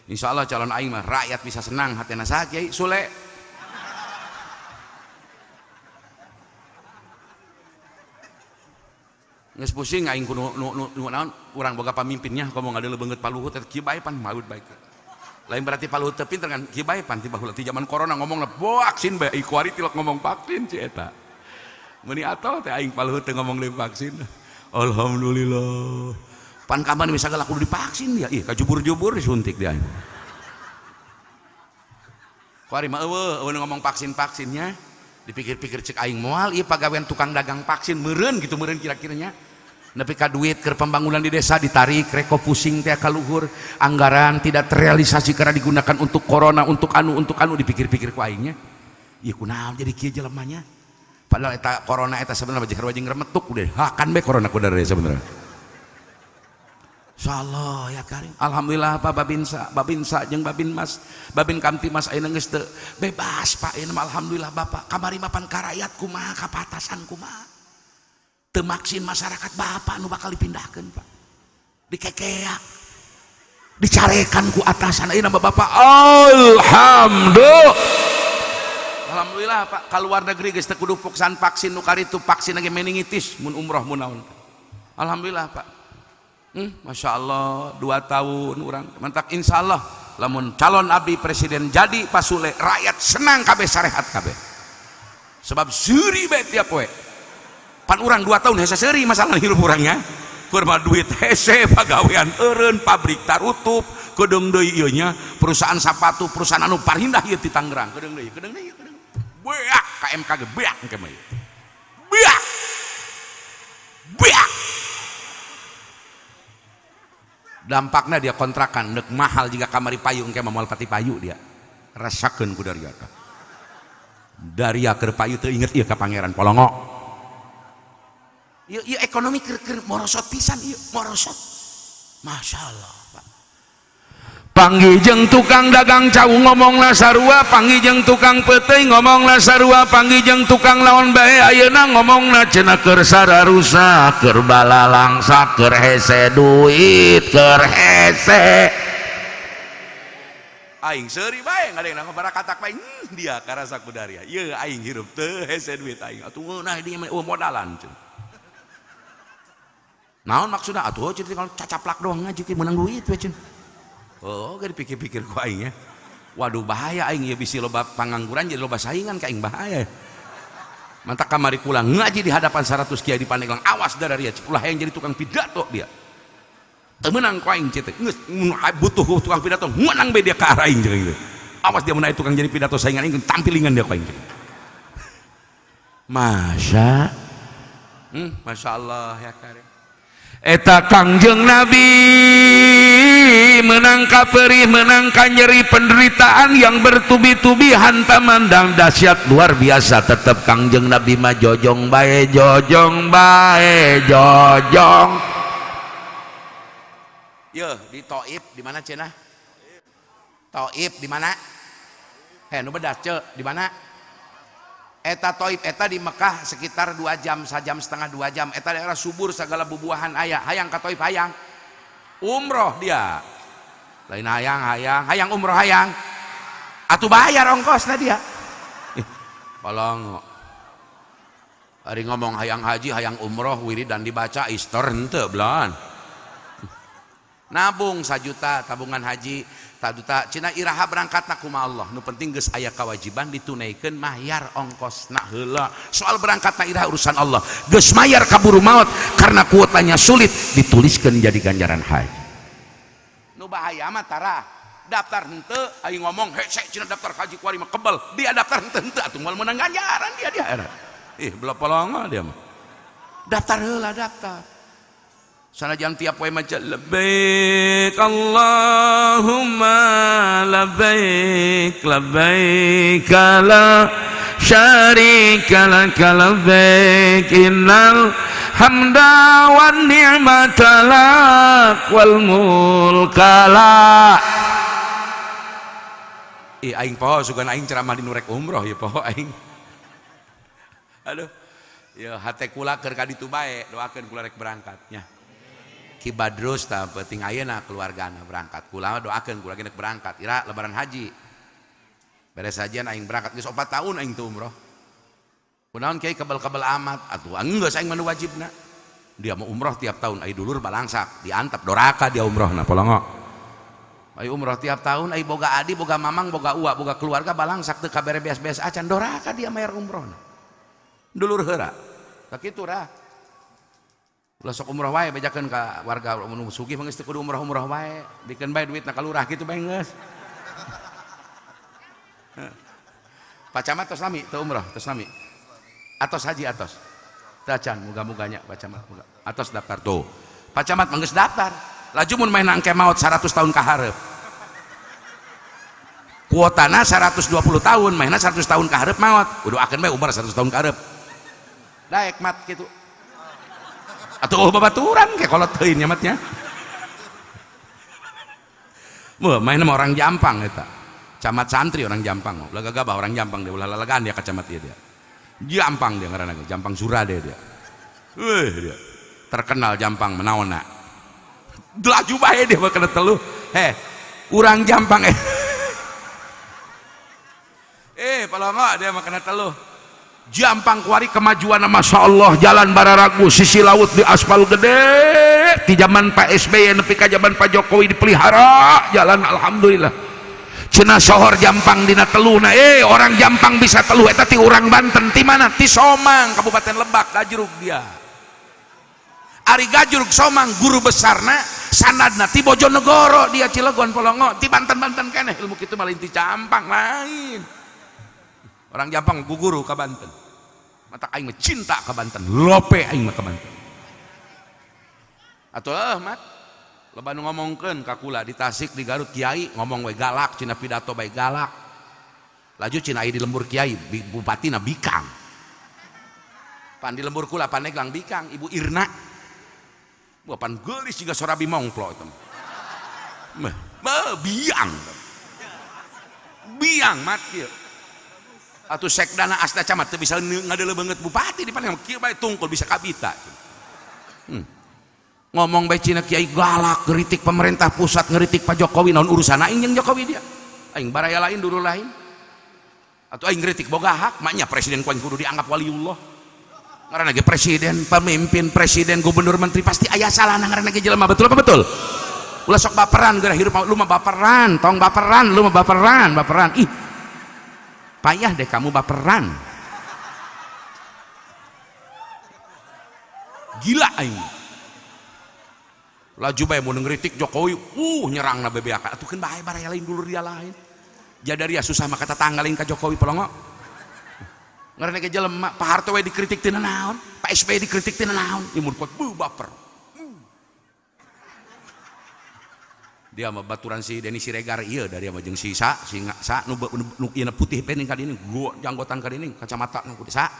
Insyaallah calon aing mah rakyat bisa senang hatena saha Kiai Sule. Geus pusing aing kudu nu naon urang boga pamimpinnya ngomong ada lebeungeut paluhut eta kieu bae pan maud bae. Lain berarti paluhut teu pinter kan kieu bae pan ti baheula ti zaman corona ngomongna vaksin bae kuari tilok ngomong vaksin ci eta. Meuni atoh teh aing paluhut teu ngomong deui vaksin. Alhamdulillah. Pan kapan bisa kudu divaksin dia. Ih kajubur-jubur disuntik dia. kuari mah eueuh ngomong vaksinnya dipikir-pikir cek aing moal ieu pagawean tukang dagang vaksin meureun gitu meureun kira-kiranya nepi ka duit keur pembangunan di desa ditarik reko pusing teh ka luhur anggaran tidak terrealisasi karena digunakan untuk corona untuk anu dipikir-pikir ku aingnya ieu kunaon jadi kieu jelemanya padahal eta corona eta sebenarnya wajing remetuk udah hakan be corona ku dari sebenarnya. Insyaallah ya karim. Alhamdulillah Pak Babinsa jeung Babin Kamtimas ayeuna geus teu bebas Pak ieu mah alhamdulillah Bapak. Kamari mapan ka rakyat kumaha kapatasan kumaha. Teu maksin masyarakat Bapak nu bakal dipindahkeun Pak. Dikekeak. Dicarekan ku atasan ayeuna Bapak. Alhamdulillah Pak ka luar negeri geus teu kudu vaksin nu karitu vaksin lagi meningitis mun umroh mun naon. Alhamdulillah Pak. Masya Allah 2 tahun orang mantap insya Allah lamun calon abdi presiden jadi Pak Sule rakyat senang kabeh sarehat kabeh sebab seuri bae tiap we pan urang 2 tahun hese seuri masalah hirup urangnya kurma duit hese pagawean eureun pabrik tarutup kedeung deui ieu nya perusahaan sepatu perusahaan anu parindah ieu di Tangerang kedeung deui beak ka MKG beak engke mah beak dampaknya dia kontrakan nek mahal jika kamari payung kayak mamal pati payu dia rasakeun ku dari eta dari keur payu teu inget ieu ka pangeran polongo ieu ekonomi keur morosot pisan ieu morosot Masya Allah Pak panggih jeung tukang dagang cau ngomongna sarua panggih jeung tukang peuteuy ngomongna sarua panggih jeung tukang laon bae ayeuna ngomongna cenah keur sararusa keur balalangsa keur hese duit keur hese aing seuri bae ngadengna barakatak bae dia karasa kudaria ieu aing hirup teu hese duit aing atuh nah dia modalan cenah naon maksudna atuh cenah kalau cacaplak doang ngaji menang duit we cenah. Oh, gak dipikir-pikir ku aing ya. Waduh bahaya aing ya bisi loba pangangguran jadi loba saingan ka aing bahaya. Mantap kamari kula ngaji di hadapan 100 kiai di Pandeglang awas dari dia ulah yang jadi tukang pidato dia. Teu meunang ku aing cetek geus butuh tukang pidato menang be dia ka arah aing jeung gitu. Awas dia meunang tukang jadi pidato saingan aing tampilingan dia ku aing. Masya Allah ya karim. Eta Kangjeng Nabi menangka perih menangka nyeri penderitaan yang bertubi-tubi hantam mandang dahsyat luar biasa tetap Kangjeng Nabi mah jojong bae jojong yo di Taif di mana cenah Taif di mana nu bedas ce di mana eta Taif eta di Mekah sekitar 2 jam 1,5 jam 2 jam eta daerah subur segala bubuahan aya hayang ka Taif hayang umroh dia lain hayang umroh hayang atuh bayar ongkosna dia palong hari ngomong hayang haji hayang umroh wiridan dibaca istor henteu belan nabung 1 juta tabungan haji taduta cina iraha berangkatna kumaha Allah nu penting geus aya kewajiban ditunaikeun mayar ongkosna heula soal berangkatna iraha urusan Allah geus mayar kaburu maut karena kuotanya sulit dituliskeun jadi ganjaran haji nu bahaya mah tara daftar henteu aing ngomong hese cina daftar haji kuari mah kebal dia daftar henteu atuh moal meunang ganjaran dia di akhirat bela polongo dia mah daftar heula daftar sanajan tiap poe maca labbaik Allahumma labbaik labbaik la syarika lak labbaik innal hamda wan ni'mata lak wal mulka lak aing poho sugan aing ceramah di nurek umroh ya poho aing aduh ya hate kula keur ka ditu bae doakeun kula rek berangkatnya Ki Badrus tah penting ayeuna keluargana berangkat kula doakeun kula geus berangkat ira lebaran haji beres hajian aing berangkat geus 4 tahun aing teu umroh kunaon kiai kebal-kebal amat atuh geus aing mah wajibna dia mau umroh tiap tahun ai dulur balangsak diantep doraka dia umrohna polongo ai umroh tiap tahun ai boga adi boga mamang boga uwa boga keluarga balangsak teu kabere beas-beas acan doraka dia mayar umrohna dulur heura tak kitu rah ulah sok umroh wae bejakeun ka warga nu sugih mah geus teu kudu umroh wae bikeun bae duitna ka lurah kitu bae geus Pak Camat tos nami teu umroh tos nami atos haji atos tacan muga-muganya Pak Camat muga atos daftar tuh Pak Camat manggeus daftar laju mun main angke maot 100 tahun ka hareup kuotana 120 tahun mainna 100 tahun ka hareup maot kudu akeun bae umur 100 tahun ka hareup daek mat kitu atuh babaturan ke kolot teuing nya matnya moh mainna mah orang Jampang eta camat santri orang Jampang lega-gabah orang Jampang dia ulah lalagaan dia kacamat dia Jampang dia ngaranna Jampang Surade dia dia terkenal Jampang menaonna laju bae dia mah kana telu urang Jampang palongo dia mah kana telu Jampang kuari kemajuan Masya Allah jalan Bararagu sisi laut di aspal gede di zaman Pak SBY nepi ka zaman Pak Jokowi dipelihara jalan alhamdulillah cenah sohor Jampang dina teluna orang Jampang bisa teluh eta ti urang Banten ti mana ti Somang Kabupaten Lebak Gajrug dia ari Gajrug Somang guru besarna sanadna ti Bojonegoro dia Cilegon Polongo ti Banten-Banten keneh ilmu kitu mah lain ti Jampang lain orang Jampang guguru ka Banten mata aing mah cinta ka Banten lope aing mah ka Banten atuh mat loba nu ngomongkeun ka kula di Tasik di Garut kiai ngomong we galak cina pidato bae galak laju cina aya di lembur kiai bupatina Bikang pan di lembur kula Pandeglang Bikang Ibu Irna pan geulis jiga sorabi mongplo itu biang mat kieu atuh sekdana asda camat teu bisa ngadeuleu banget bupati di Pandeglang kieu bae tungkul bisa kabita ngomong bae cina kiai galak ngeritik pemerintah pusat ngeritik Pak Jokowi naon urusan aing jeung Jokowi dia aing baraya lain dulu lain atau aing ngeritik boga hak maknya presiden kudu dianggap waliullah ngaranna ge presiden pemimpin presiden gubernur menteri pasti aya salahna ngaranna ge jelema betul apa betul ulah sok baperan geura hirup lu mah baperan tong baperan lu mah baperan ih payah deh kamu baperan gila aing laju bae mun ngeritik Jokowi nyerangna bebeaka atukeun bae baraya lain dulu dia lain jadaria susah mah kata tanggalin ka Jokowi polongo ngaranna ge jelema Pak Harto we dikritik teu naon Pak SBY dikritik teu naon imun pot baper dia mah baturan si Denny Siregar ieu dari mah jeung si sa nu ieu putih pening ka dieu gua janggotan ka dieu kacamata nu ku sa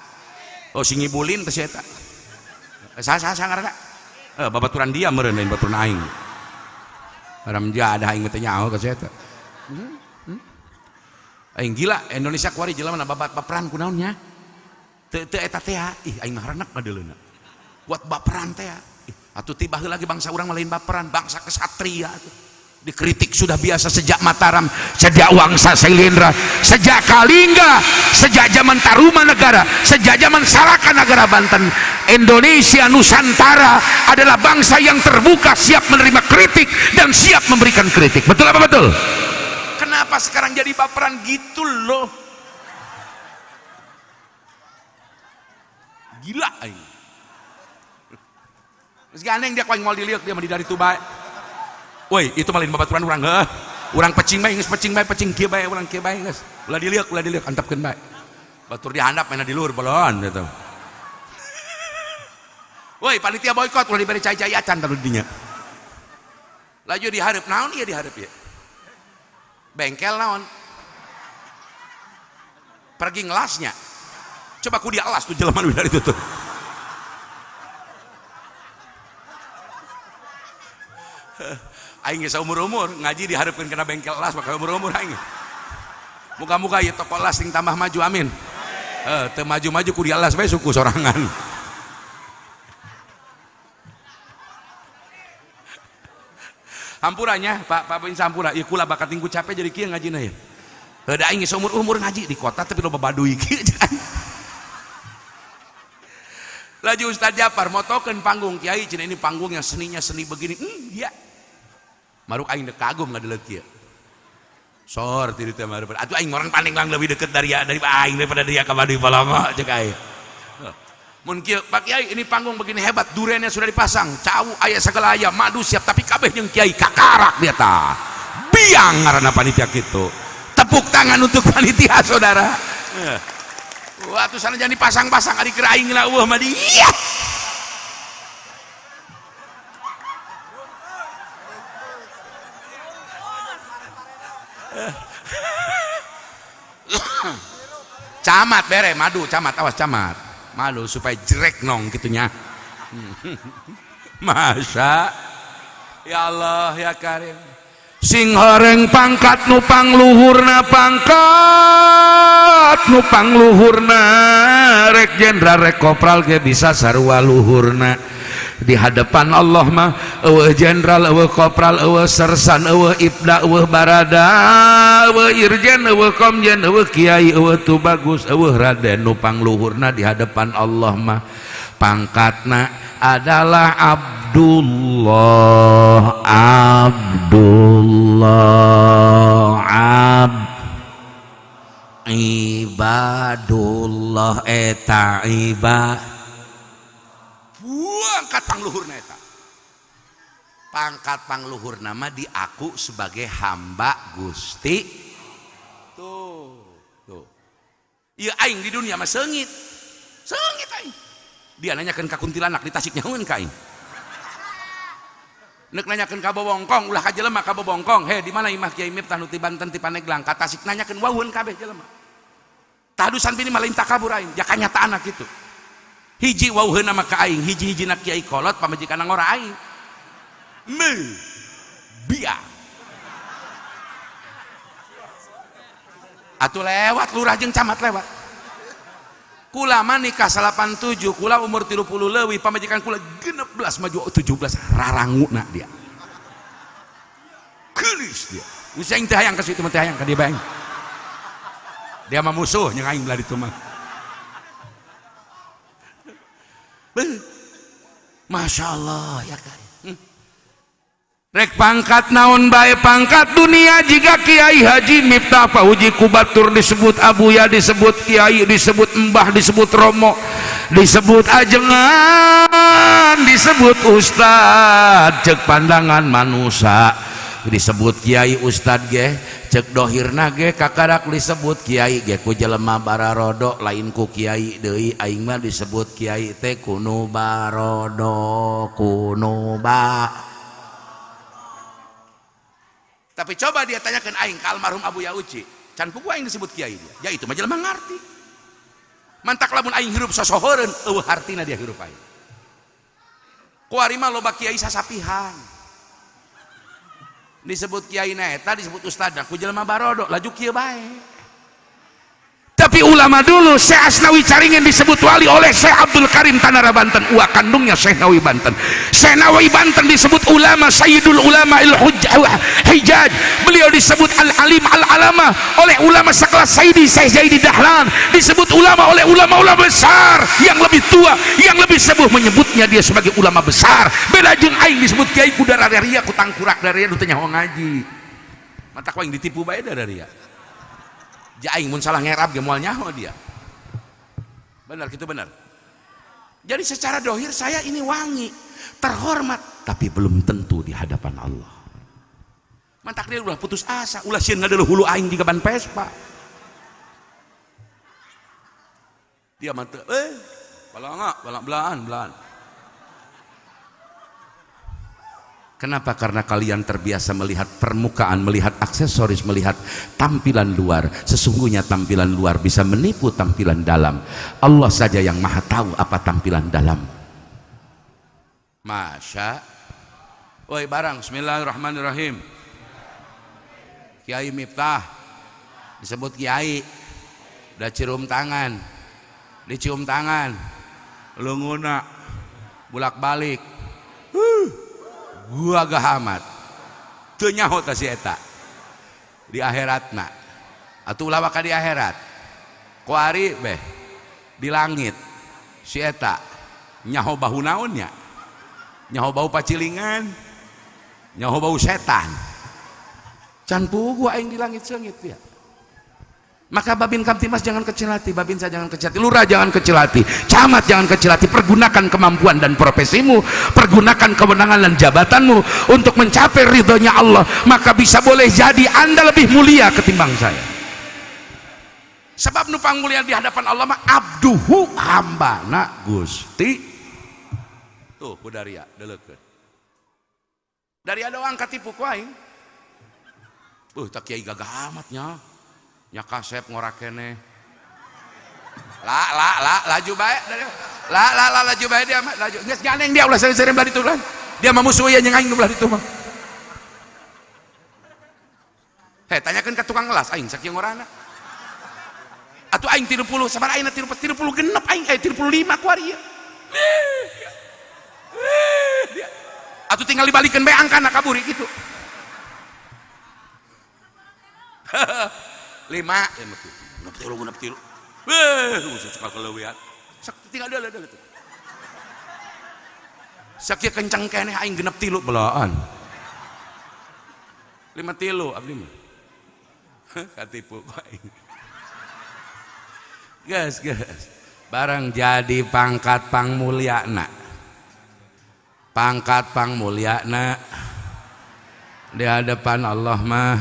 si ngibulin teh si eta sa ngaranna babaturan dia meureun lain baturan aing haram jadah aing teh nyaho ka saya teh aing gila Indonesia kuari jelema na baperan kunaon nya teu eta teh ih aing haranek ngadeuleuna buat baperan teh atuh tiba heula lagi bangsa urang lain baperan bangsa kesatria dikritik sudah biasa sejak Mataram sejak Wangsa Sailendra sejak Kalingga sejak zaman Tarumanegara sejak zaman Salakanagara Banten Indonesia Nusantara adalah bangsa yang terbuka siap menerima kritik dan siap memberikan kritik betul apa betul kenapa sekarang jadi baperan gitu loh gila ini terus gandeng dia kau mau dilihat dia mau dari Tubai woi itu malin babaturan urang urang pecing bae geus pecing kieu bae urang kieu bae geus ulah diliuk antapkeun bae batur dihandap maena di luhur balon gitu woi panitia boykot ulah diberi cai-cai acan taruh dinya laju dihareup naon ieu dihareup ieu bengkel naon pergi ngelasnya coba ku dia elas tuh jelema dari itu tuh aing geus umur-umur ngaji dihareupeun kana bengkel las bakal umur-umur aing muga-muga ieu toko las sing tambah maju amin teu maju-maju ku dia las bae suku sorangan hampurannya Pak Bin Sampura ieu kula bakat tinggu capek jadi kieu ngajina ieu da aing geus umur-umur ngaji di kota tapi loba baduy kieu laju Ustaz Jafar motokeun panggung kiai cenah ini panggung yang seninya seni begini iya maruk aing dek kagum ngadeuleu kieu sor ti dieu mah atuh aing orang Pandeglang lebih deket dari aing daripada dia ka Baduy Polongo ceuk aing mun kieu Pak Kiai ini panggung begini hebat durennya sudah dipasang cau aya sagala aya madu siap tapi kabeh jeung kiai kakarak dia tah biang ngaranna panitia kitu tepuk tangan untuk panitia saudara Wah tuh sana jangan dipasang-pasang adik keraing lah wah mah dia. Camat bere madu camat awas camat madu supaya jerek nong gitunya. Masa ya Allah ya Karim sing horeng pangkat nu pangluhurna pangkat nu pangluhurna rek jenderal rek kopral ge bisa sarua luhurna di hadapan Allah mah eueuh jenderal eueuh kopral eueuh sersan eueuh ibda eueuh barada eueuh irjen eueuh komjen eueuh kiai eueuh tubagus eueuh raden nu pangluhurna di hadapan Allah mah pangkatna adalah Abdullah ibadullah eta pangkat pangluhurna eta pangkat pangluhurna mah diaku sebagai hamba Gusti tuh ieu aing di dunia mah seungit aing dia nanyakan ka kuntilanak di Tasik nyahoeun ka aing neuk nanyakeun ka Bobongkong ulah ka jelema ka Bobongkong he di mana imah Kiai Miftah nu ti Banten ti Paneglang ka Tasik nanyakeun wawueun kabeh jelema tahadusan bini mah lain takabur aing ja kanyataanna kitu hiji wawuheun mah ka aing hiji-hijina Kiai Kolot pamajikanna ngora aing me bia atuh lewat lurah jeung camat lewat kula mah nikah 87 kula umur 30 leuwih pamajikan kula 16 maju 17 raranguna dia geulis dia geus aing teh hayang ka situ mah teh hayang ka dia bae dia mah musuh jeung aing belah ditu mah Masya Allah ya kan rek pangkat naon bae pangkat dunia jika Kiai Haji Miftah Fauzi Kubatur disebut Abuya disebut Kiai disebut Mbah disebut Romo disebut ajengan disebut Ustad cek pandangan manusia disebut Kiai Ustad ge cek dohirna ge kakarak disebut Kiai ge ku jelema bararodo lain ku Kiai deui aing mah disebut Kiai teh kuno barodo kuno ba. Tapi coba dia tanyakan aing ke almarhum Abu Yauci can pugu aing disebut Kiai dia ya itu mah jelema ngarti mantak lamun aing hirup sosoheureun eueuh hartina dia hirup aing ku ari mah loba kiai sasapihan disebut kiai na eta disebut ustad ku jelema barodo laju kieu bae. Tapi ulama dulu Syekh Asnawi Caringin disebut wali oleh Syekh Abdul Karim Tanara Banten uak kandungnya Syekh Nawawi Banten. Syekh Nawawi Banten disebut ulama Sayyidul Ulama Hijaj, beliau disebut Al-Alim Al-Alama oleh ulama sekelas Sayyidi Syekh Zaidi Dahlan, disebut ulama oleh ulama-ulama besar yang lebih tua yang lebih sepuh menyebutnya dia sebagai ulama besar. Beda jeung aing disebut kiai kudara daria ku tangkurak daria nu teh nyaho ngaji mata aing ditipu bae daria aing mun salah ngerab ge moal nyaho dia benar gitu benar. Jadi secara dohir saya ini wangi terhormat tapi belum tentu di hadapan Allah. Mantak dia ulah putus asa ulah sieun ngadeuleuh hulu aing di gaban Vespa dia mah teu belaan. Kenapa? Karena kalian terbiasa melihat permukaan, melihat aksesoris, melihat tampilan luar. Sesungguhnya tampilan luar bisa menipu tampilan dalam. Allah saja yang maha tahu apa tampilan dalam. Masya. Woi barang, bismillahirrahmanirrahim. Kiai Miftah disebut Kiai. Udah cium tangan, dicium tangan, lunguna, bulak balik. Gua gahamat teu nyaho ta si eta di akhiratna atuh ulah ka di akhirat ku ari beh di langit si eta nyaho bau naonnya nyaho bau pacilingan nyaho bau setan can pugu aing di langit seungit ya. Maka Babin Kamtimas jangan kecil hati, Babinsa jangan kecil hati, Lurah jangan kecil hati, Camat jangan kecil hati. Pergunakan kemampuan dan profesimu, pergunakan kewenangan dan jabatanmu untuk mencapai ridhonya Allah. Maka bisa boleh jadi Anda lebih mulia ketimbang saya. Sebab nu panggulya di hadapan Allah mah abduhu, hambana Gusti. Tuh ku daria deleukeun. Daria doang katipu ku aing. Tak kiai gagah amatnya. Nya kasep ngorakene. Laju bae dari. Laju bae dia mah, laju. Geus ganeng dia ulah sering-sering belah ditu lah. Dia mah musuh ya jeung aing nu belah ditu mah. Tanyakeun ka tukang ngelas aing sakieu ngorana. Atuh aing 30 sabar aing 30 genep aing 35 ku ari ieu. Atuh tinggal dibalikeun bae angkana kaburi kitu. 5 genep tilu. Suka keleuwean. Sak tinggal deuleu tuh. Sakieu kenceng keneh aing genep tilu belaan. 5 tilu abdi mah. Katipu aing. Gas. Barang jadi pangkat pangmulyana. Pangkat pangmulyana di hadapan Allah mah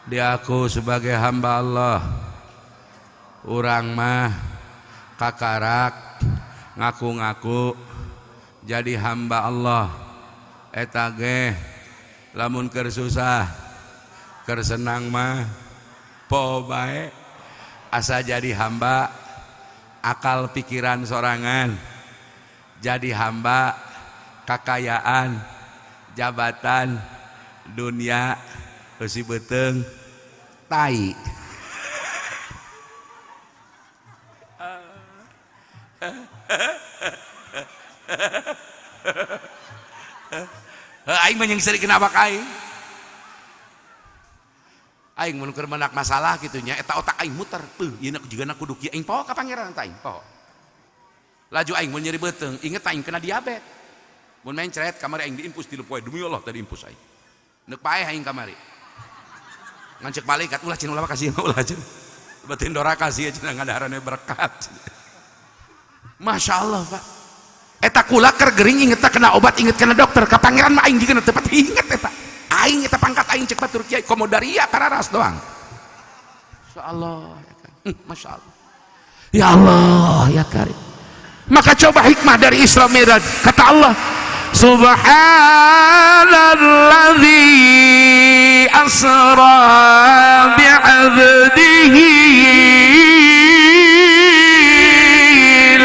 diaku sebagai hamba Allah. Urang mah kakarak ngaku-ngaku jadi hamba Allah. Eta ge lamun keur susah keur senang mah po bae asa jadi hamba akal pikiran sorangan, jadi hamba kakayaan jabatan dunia eusi beuteung tai. Aing mah nyeng seureun abak aing. Aing mun keur menak masalah kitu nya eta otak aing muter. Ieu jiga kudu kieu aing poho ka pangeran tah aing poho. Laju aing mun nyeri beuteung inget aing kena diabetes. Mun main ceret kamari aing diimpus 3 poe demi Allah tadi impus aing. Neuk paeh aing kamari. Ngan ceuk malaikat ulah cenah ulah kasih ulah cenah. Batin doraka sih cenah ngadaharanna berkat. Masya Allah Pak. Eta kula keur gering inget kena obat inget kena dokter ka pangeran mah aing jiga tepet inget eta. Aing eta pangkat aing cek batur kiai komodaria kararas doang. Masyaallah ya kan. Masyaallah. Ya Allah ya Karim. Maka coba hikmah dari Isra Mi'raj. Kata Allah, Subhanalladzi asra bi'abdihi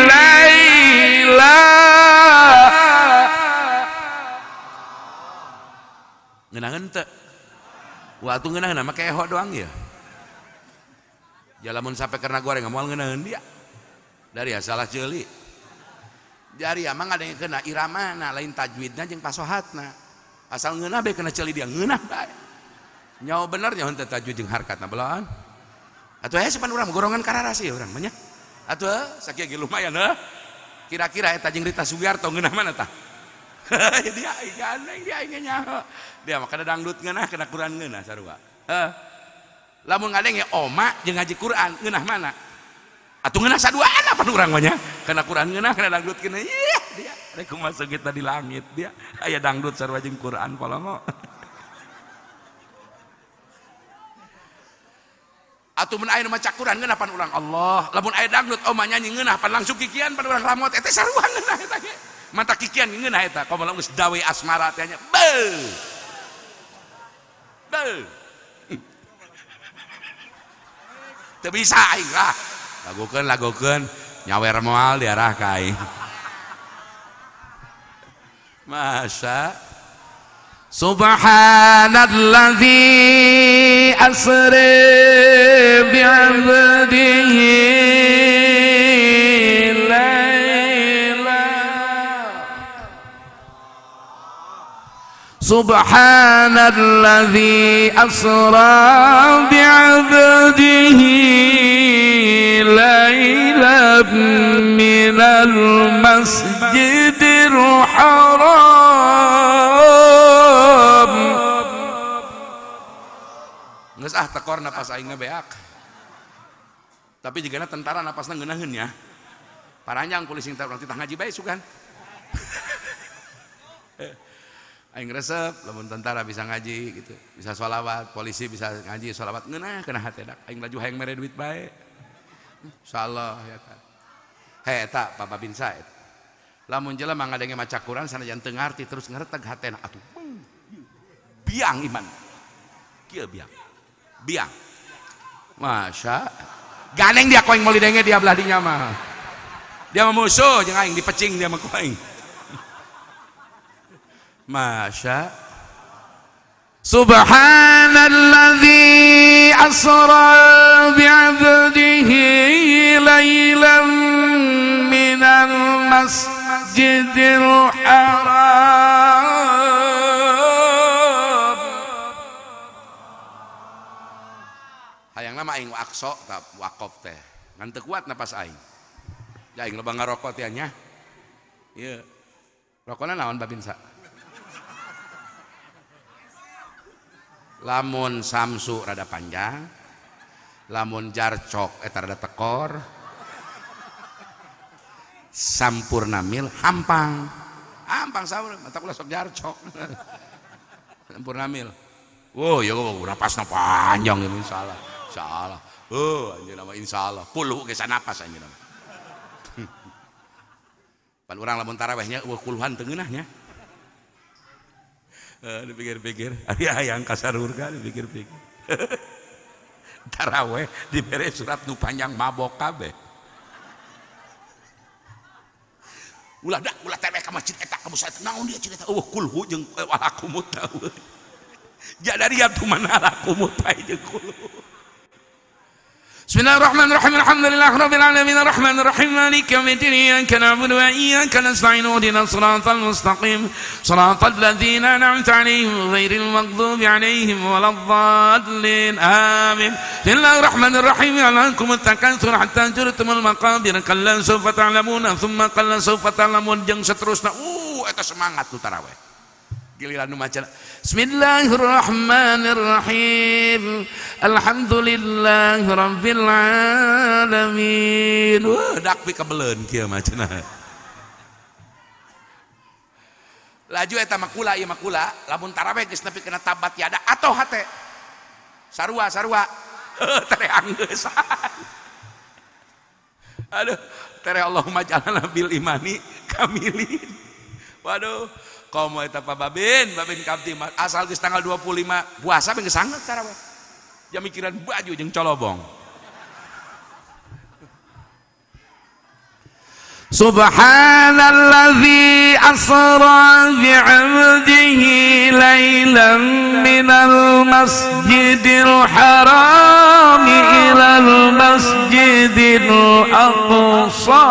laila. Ngeunangeun teu? Waktu ngeunangeun mah keho doang ya. Jalamun sampai karena goreng moal ngeunangeun dia. Dari salah ceuli. Dari amang ada yang kena iramana lain tajwidna jeung pasohatna. Asal ngeunah bae kena ceuli dia ngeunah bae. Nyaho bener nyaho teu tajwid jeung harkatna belaan. Atuh aya sapan urang gorongan kararas ieu urang mah nya. Atuh sakieu ge lumayan heuh. Kira-kira eta jeung Rita Sugiarto ngeunah mana tah? Dia gandeng dia aing nyaho. Dia mah kada dangdut ngeunah kena Quran ngeunah sarua. Lamun ngadeng ya oma jeung ngaji Quran ngeunah mana? Atuh ngeunah saduaan apa urang mah nya? Kana Quran ngeunah kana dangdut kena. Dia rek masuk kita di langit dia. Aya dangdut sarua jeung Quran palongo. Atuh mun aya nu maca Quran ngeunah pan urang Allah. Lamun aya dangdut oma nyanyi ngeunah pan langsung kikian pan urang lamot eta sarua ngeunah eta ge. Mata kikian ngeunah eta komo geus dawe asmara teh nya. Beuh. Teu bisa aing lah. Lagukeun nyawer moal diarah ka aing. Masa Subhanalladzi asra bi'abdihi laila. Subhanalladzi asra bi'abdihi ليلا من المسجد الحرام. Geus tekor napas aing beak. Tapi jigana tentara napasna ngeunaheun nya. Paranjang polisi urang titah ngaji bae sugan. aing resep lamun tentara bisa ngaji gitu, bisa sholawat, polisi bisa ngaji sholawat, ngeunah kana hatedak aing laju hayang mere duit bae. Insyaallah ya kan. Eta Papa Binsa eta. Lamun jelema ngadenge maca Quran sanajan teu ngarti terus ngareteg hatena atuh. Biang iman. Kieu biang. Biang. Masya. Ganeng dia koeng mau lidenge dia belah dinya mah. Dia mah musuh jeung aing dipecing dia mah koeng. Masya. Subhanalladzi asra bi'abdihi lailan minal masjidil haram. Hayang nama aing akso tak wakof teh. Ngan teu kuat napas aing. Ya aing loba ngarokok teh nya. Ieu. Rokona naon Babinsa? Lamun samsu rada panjang, lamun jarcok eta rada tekor, sampurna mil hampang saur mata kula sok jarcok. Sampurna mil. Oh ya napasna panjang ya insyaallah. Insyaallah. Oh anjeun nama insyaallah. Puluh ge sanapas anjeun nama. Pan urang lamun tarawehnya puluhan teu ngeunahnya. Dipikir-pikir, hayang kasarurga dipikir-pikir. Taraweh dibere surat nu panjang mabok kabeh. Ulah tebeh ka masjid eta ka musait naon dia cerita. Kulhu jeung walakumut tahu. Jadi atuh mana lakumut bae jeung kulhu. Bismillahirrahmanirrahim. Alhamdulillahirabbil alamin arrahmanir rahim maliki yaumiddin iyyaka na'budu wa iyyaka nasta'in ihdinas siratal mustaqim siratal ladzina an'amta 'alaihim ghairil maghdubi 'alaihim waladdallin amin. Bismillahirrahmanirrahim. Alakumut takatsur hatta zurtumul maqabir kalla sawfa ta'lamuna thumma kalla sawfa ta'lamun jeung saterusna. Eta semangat nu tarawih. Giliran nu maca Bismillahirrahmanirrahim. Alhamdulillahi rabbil alamin. Dak pi kabeleun kieu macana. Laju eta makula ieu makula lamun tarawih geus nepi kana tabat yada atoh hate. Sarua tereang geusan. Aduh, tere Allahumma jalana bil imani kamilin. Waduh, komo eta Pak Babin Kamtimas asal geus tanggal 25 puasa geus sanget tarawih. Jam mikiran baju jeung colobong. Subhanalladzi asra bi'abdihi lailan minal masjidil haram ilal masjidil aqsa.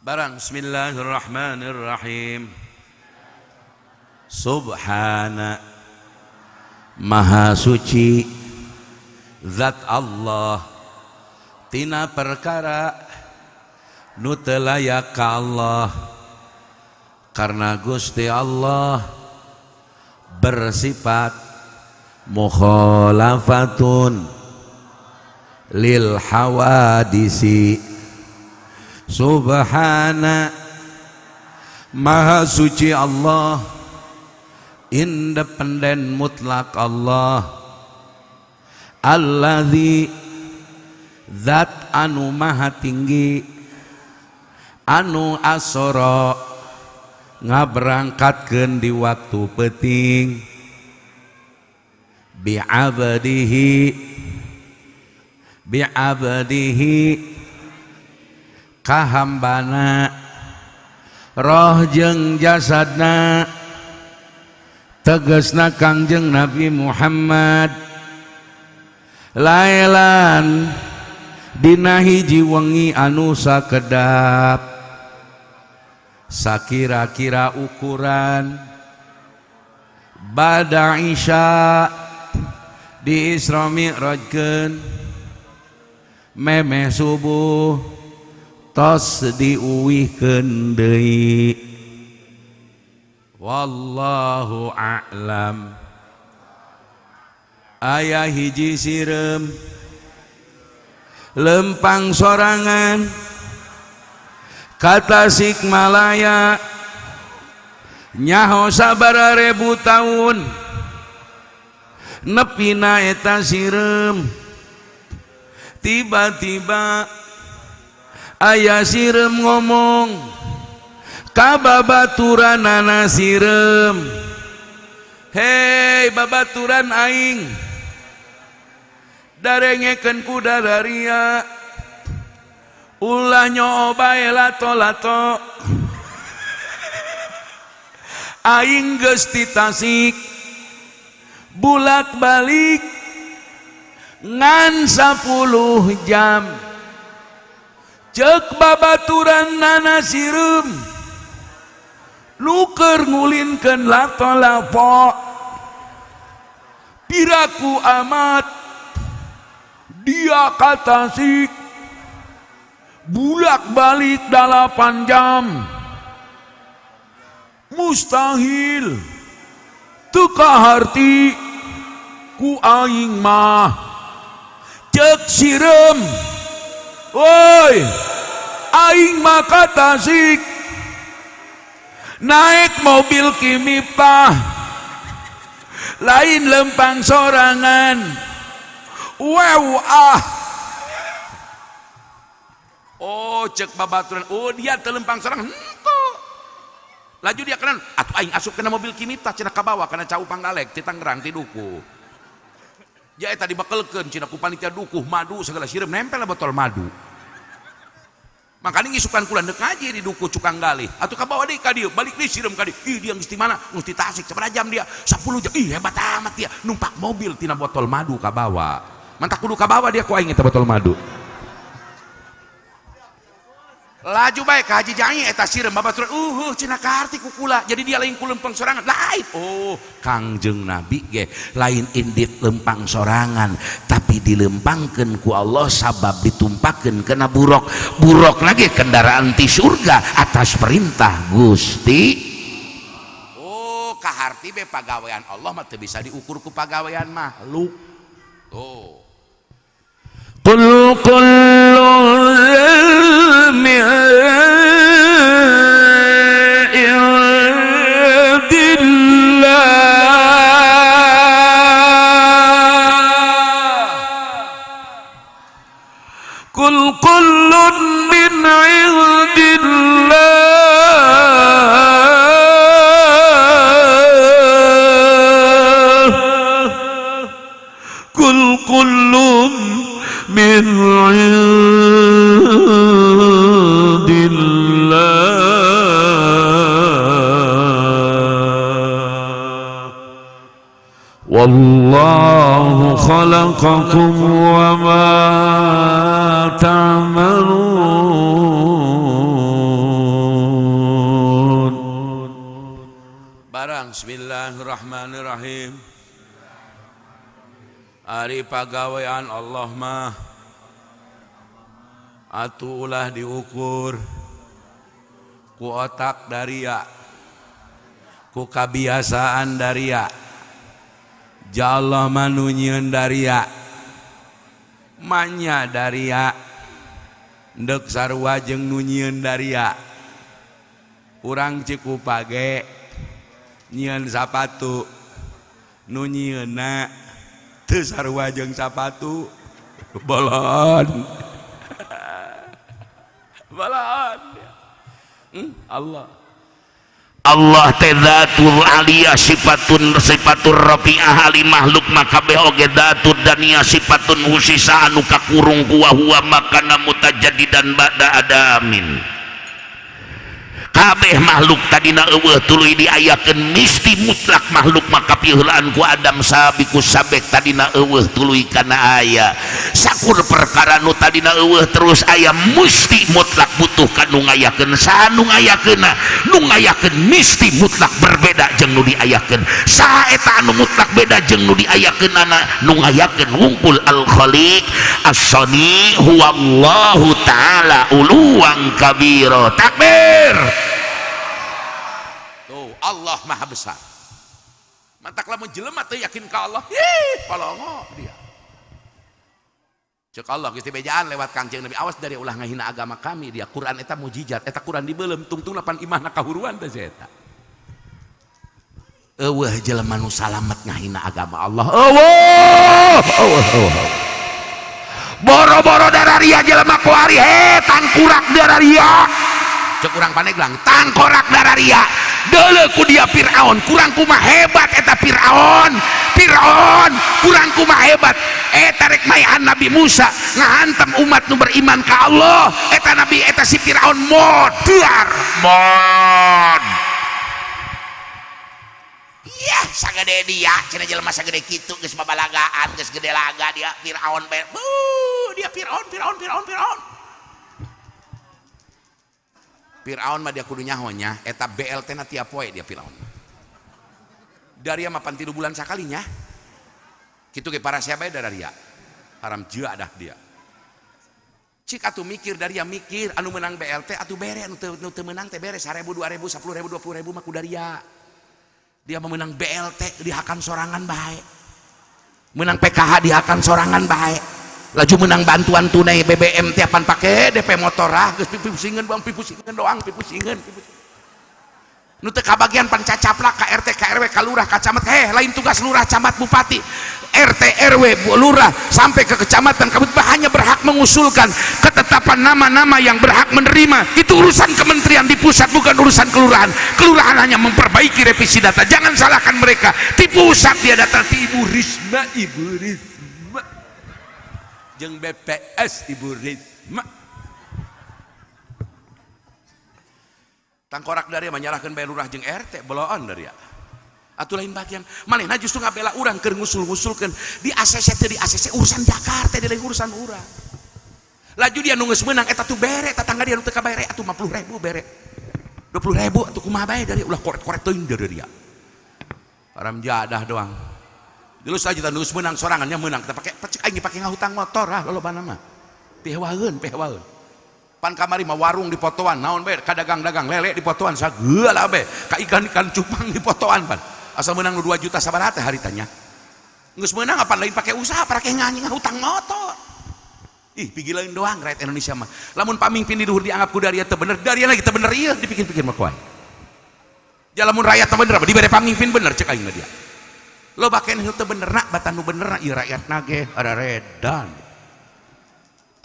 Barang Bismillahirrahmanirrahim. Subhana Maha suci Zat Allah tina perkara nu teu layak ka Allah karena Gusti Allah bersifat mukhalafatun lil hawadisi. Subhana Maha suci Allah, independen mutlak Allah, alladzi zat anu maha tinggi, anu asoro ngaberangkatkeun di waktu penting, bi'abdihi kahambana roh jeung jasadna tegasna Kangjeng Nabi Muhammad lailan dina hiji wengi anu sakedap sakira-kira ukuran bada isya di Isra Mi'rajkeun memeh subuh tos diuwihkeun deui. Wallahu a'lam. Aya hiji sireum lempang sorangan ka Tasikmalaya nyaho sabararebu tahun nepina eta sirem tiba-tiba aya sirem ngomong ka babaturanana sirem, hei babaturan aing darengekeun ku dadaria ulah nyoba lato-lato aing geus ti Tasik bulak balik ngan 10 jam cek babaturan nana sirem nuker ngulinkeun lato-lato piraku amat dia ka Tasik bulak balik 8 jam mustahil teu kaharti ku aing mah cek sirem woi aing mah ka Tasik naik mobil Kimipah lain lempang sorangan wow oh cek babaturan oh dia telempang sorangan laju dia kenan atuh aing asup kena mobil Kimipah cenah kabawa kana cau Panggalek ti Tangerang ti duku ya eta dibakelkeun cenah ku panitia dukuh madu segala sirem nempel botol madu makanya ngisukan kula dek aja di duku Cukang Galih atuh kabawa deui ka dieu balik deui sirem ka dieu ih dia geus di mana geus di Tasik sabaraha jam dia 10 jam ih hebat amat dia numpak mobil tina botol madu kabawa mantak kudu kabawa dia ku aing eta botol madu laju bae ka Haji Jangi eta sirem babaturan cenah kaharti ku kula jadi dia lain ku lempang sorangan lain oh Kangjeng Nabi ge lain indit lempang sorangan tapi dilempangkeun ku Allah sabab ditumpakeun kana burok lagi kendaraan ti surga atas perintah Gusti oh kaharti be pagawean Allah mah teu bisa diukur ku pagawean makhluk tuh qul min indillah qul kullun min indillah qul kullun min indillah wallahu khalaqakum wa ma ta'malun barang bismillahirrahmanirrahim ari pagawean Allah mah atuh ulah diukur ku otak daria ku kabiasaan daria jalma manu nyieun daria manya daria ndek sarua jeung nu nyieun daria urang ciku page nyieun sapatu nu nyieunna teu sarua jeung sapatu bolon bolon Allah teh zatul aliyah sifatur rafi'ah ali makhluk maka be oge zatud daniyah sifatun husisa anu kakurung huwa makana mutajaddidan ba'da adamin kabeh makhluk tadina eueuh tuluy diayakeun misti mutlak makhluk maka piheulaan ku Adam sabiku sabek tadina eueuh tuluy kana aya sakur perkara nu tadina eueuh terus aya musti mutlak butuh ka nu ngayakeun saha nu ngayakeunna nu ngayakeun misti mutlak berbeda jeung nu diayakeun saha eta anu mutlak beda jeung nu diayakeunana nu ngayakeun wungkul al khaliq as-sani huwallahu ta'ala uluwan kabira takbir Allah maha besar mantak lamun jelema teu yakin ka Allah palongo dia Cek Allah Gusti bejaan lewat Kangjeng Nabi, awas dari ulah ngahina agama kami, dia Quran eta mujizat, eta Quran dibeuleum tungtung lapan imahna kahuruan teh eta. Eueuh jelema nu salamet ngahina agama Allah. Eueuh. Boro-boro dararia jelema kuari tangkurak dararia. Cek urang Pandeglang tangkorak dararia. Deuleu ku dia Firaun, kurang kumaha hebat eta Firaun. Kurang kumaha hebat. Eta rek mayan Nabi Musa ngahantem umat nu beriman ka Allah. Eta Nabi eta si Firaun mod. Iya, sagede dia, cenah jelema sagede kitu geus babalagaan, geus gede laga dia Firaun be. Dia Firaun. Firaun mah dia kudu nyahonya, eta BLT na tiap poe dia Firaun. Daria mapan 3 bulan sakalinya. Kitu ge para siapa daria. Haram jeuh dah dia. Cik atuh mikir daria mikir anu menang BLT atuh bere anu teu menang teh bere 1000, 2000, 10.000, 20.000 mah ku daria. Dia memenang BLT dihakan sorangan baik, menang PKH dihakan sorangan baik, laju menang bantuan tunai BBM tiapan pakai DP motor geus pipusingkeun bang pipusingkeun doang pipusingkeun nu teu kabagian pan cacaplak ka RT ka RW ka lurah ka camat lain tugas lurah camat bupati RT RW lurah sampai ke kecamatan kabupaten hanya berhak mengusulkan ketetapan nama-nama yang berhak menerima. Itu urusan kementerian di pusat, bukan urusan kelurahan. Kelurahan hanya memperbaiki revisi data, jangan salahkan mereka. Di pusat dia datang di Ibu Risma jeung BPS Ibu Risma tangkorak dari menyalahkan bae lurah jeung RT beloan dari ya. Atuh lain bagian manehna justru ngabela urang keur ngusul-ngusulkeun di ACC teh di ACC urusan Jakarta di lain urusan urang. Laju dia nu geus meunang eta tuh bere tetangga dia nu teu kabere atuh 50.000 bere 20.000 atuh kumaha bae dari ulah korek-korek teuing dari dia. Haram jadah doang. Dulu saja kita geus meunang sorangannya meunang kita pakai pecik aing dipake ngahutang motor lolobana mah. Pehewaeun. Pan kamari mah warung di potoan naon bae ka dagang-dagang lele di potoan sageula bae ka ikan-ikan cupang di potoan pan. Asal menang 2 juta sabaraha teh haritanya. Geus meunang apa lain pakai usaha parake nganying ngahutang motor. Ih pigileun doang rakyat Indonesia mah. Lamun pamimpin di luhur dianggap ku daria teu bener, daria lagi teu bener ieu dipikir-pikir mah kuai. Ya lamun rakyat teu bener dibere pamimpin bener cek aing dia. Lo bakeun teu benerna batan nu benerna ieu rakyatna ge ada redan.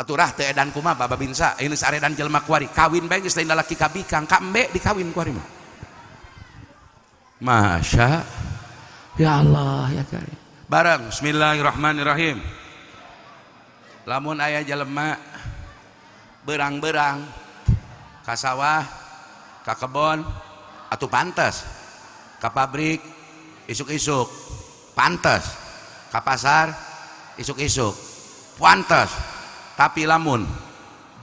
Aturah teu edan kumaha baba binsa ini saredan jelema kuari kawin bae geus lain lalaki ka bikang ka embe dikawin kuari mah. Masya ya Allah ya karim. Bareng bismillahirrahmanirrahim. Lamun aya jelema berang-berang ka sawah ka kebon atuh pantes ka pabrik isuk-isuk pantes ka pasar isuk-isuk pantes. Tapi lamun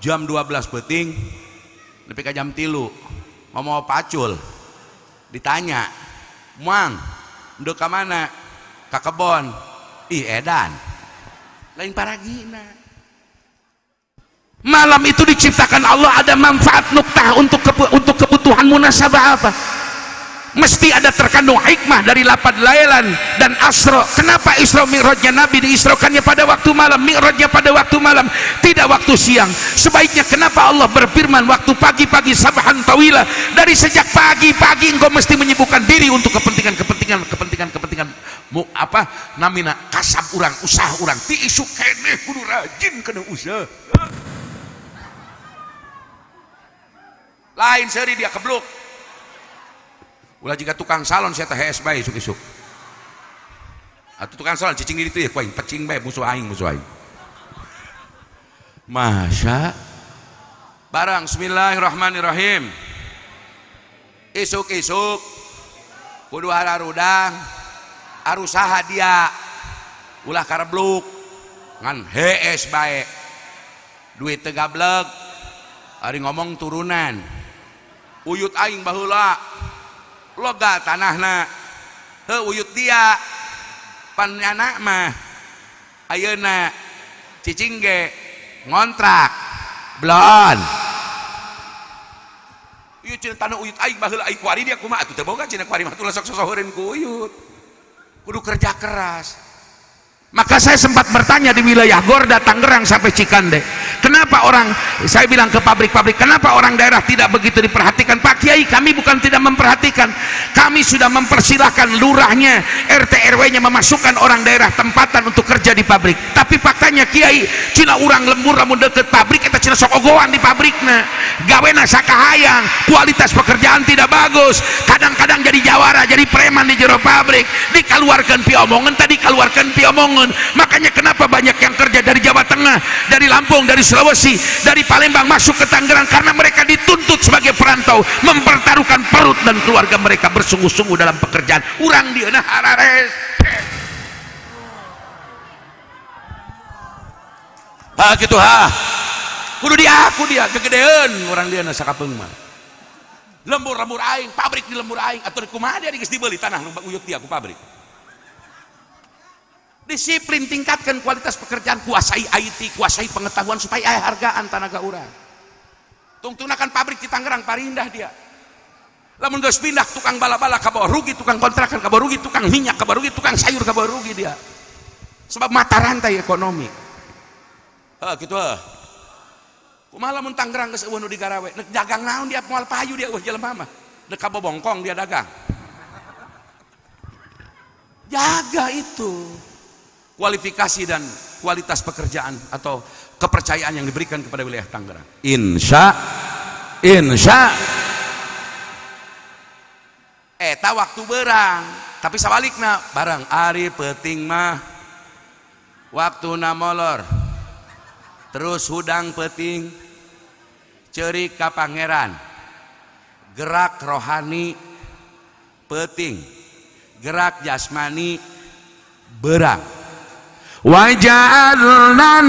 jam 12 peuting nepi ka jam 3 ngomong pacul ditanya muang ndeu ka mana ka kebon ih edan lain paragina. Malam itu diciptakan Allah ada manfaat nuktah untuk kebutuhan munasabah apa? Mesti ada terkandung hikmah dari lapad lailan dan asro. Kenapa Isra Mi'rajnya Nabi diisrokannya pada waktu malam, Mi'rajnya pada waktu malam, tidak waktu siang? Sebaiknya kenapa Allah berfirman waktu pagi-pagi sabahan tawila? Dari sejak pagi-pagi engkau mesti menyibukkan diri untuk kepentingan apa namina kasab urang, usaha urang. Ti isu keneh kudu rajin kana usaha. Lain seuri dia kebluk. Ulah jika tukang salon saya teh hees bae isuk-isuk. Atuh tukang salon cicing di ditu ya kuaing pecing bae musuh aing. Masya barang bismillahirrahmanirrahim. Isuk-isuk kudu hararudang arusaha dia ulah karebluk ngan hees bae duit teu gableg ari ngomong turunan uyut aing baheula loga tanahna uyut dia panjana mah ayeuna cicing ge ngontrak blon ieu cenah tanah uyut aing baheula aing kuari dia kumaha atuh teu boga cenah kuari mah tuh sok sosoheureun ku uyut kudu kerja keras Maka saya sempat bertanya di wilayah Gorda, Tangerang sampai Cikande, kenapa orang, saya bilang ke pabrik-pabrik, kenapa orang daerah tidak begitu diperhatikan? Pak Kiai, kami bukan tidak memperhatikan, kami sudah mempersilahkan lurahnya, RT RW-nya memasukkan orang daerah tempatan untuk kerja di pabrik. Tapi faktanya Kiai, cina orang lembur lamun deket pabrik, kita cina sok ogohan di pabriknya, gawena sakahayang, kualitas pekerjaan tidak bagus, kadang-kadang jadi jawara, jadi preman di jero pabrik, dikeluarkan piomongan, tadi keluarkan piomongan. Makanya kenapa banyak yang kerja dari Jawa Tengah, dari Lampung, dari Sulawesi, dari Palembang masuk ke Tangerang, karena mereka dituntut sebagai perantau, mempertaruhkan perut dan keluarga mereka bersungguh-sungguh dalam pekerjaan. Urang dia nah harares. Gitu kudu dia kegedean orang dia nah sakapeung mah. Lembur aing, pabrik di lembur aing, atuh kumaha dia geus dibeli tanah nu uyuk dia ku pabrik. Disiplin, tingkatkan kualitas pekerjaan, kuasai IT, kuasai pengetahuan supaya hargaan tenaga urang. Tungtunakan pabrik di Tangerang parindah dia. Lamun geus pindah tukang bala-bala ka bawah rugi, tukang kontrakan ka bawah rugi, tukang minyak ka bawah rugi, tukang sayur ka bawah rugi dia. Sebab mata rantai ekonomi. Gitu kumaha lamun Tangerang geus eueuh nu digarawe, nek dagang naon dia moal payu dia jelema mah. Dek ka bobongkong dia dagang. Jaga itu. Kualifikasi dan kualitas pekerjaan atau kepercayaan yang diberikan kepada wilayah Tangerang. Insya eta waktu berang, tapi sabalikna barang ari peuting mah waktuna molor, terus hudang peuting ceurik ka pangeran, gerak rohani peuting, gerak jasmani berang. Wa ja'alna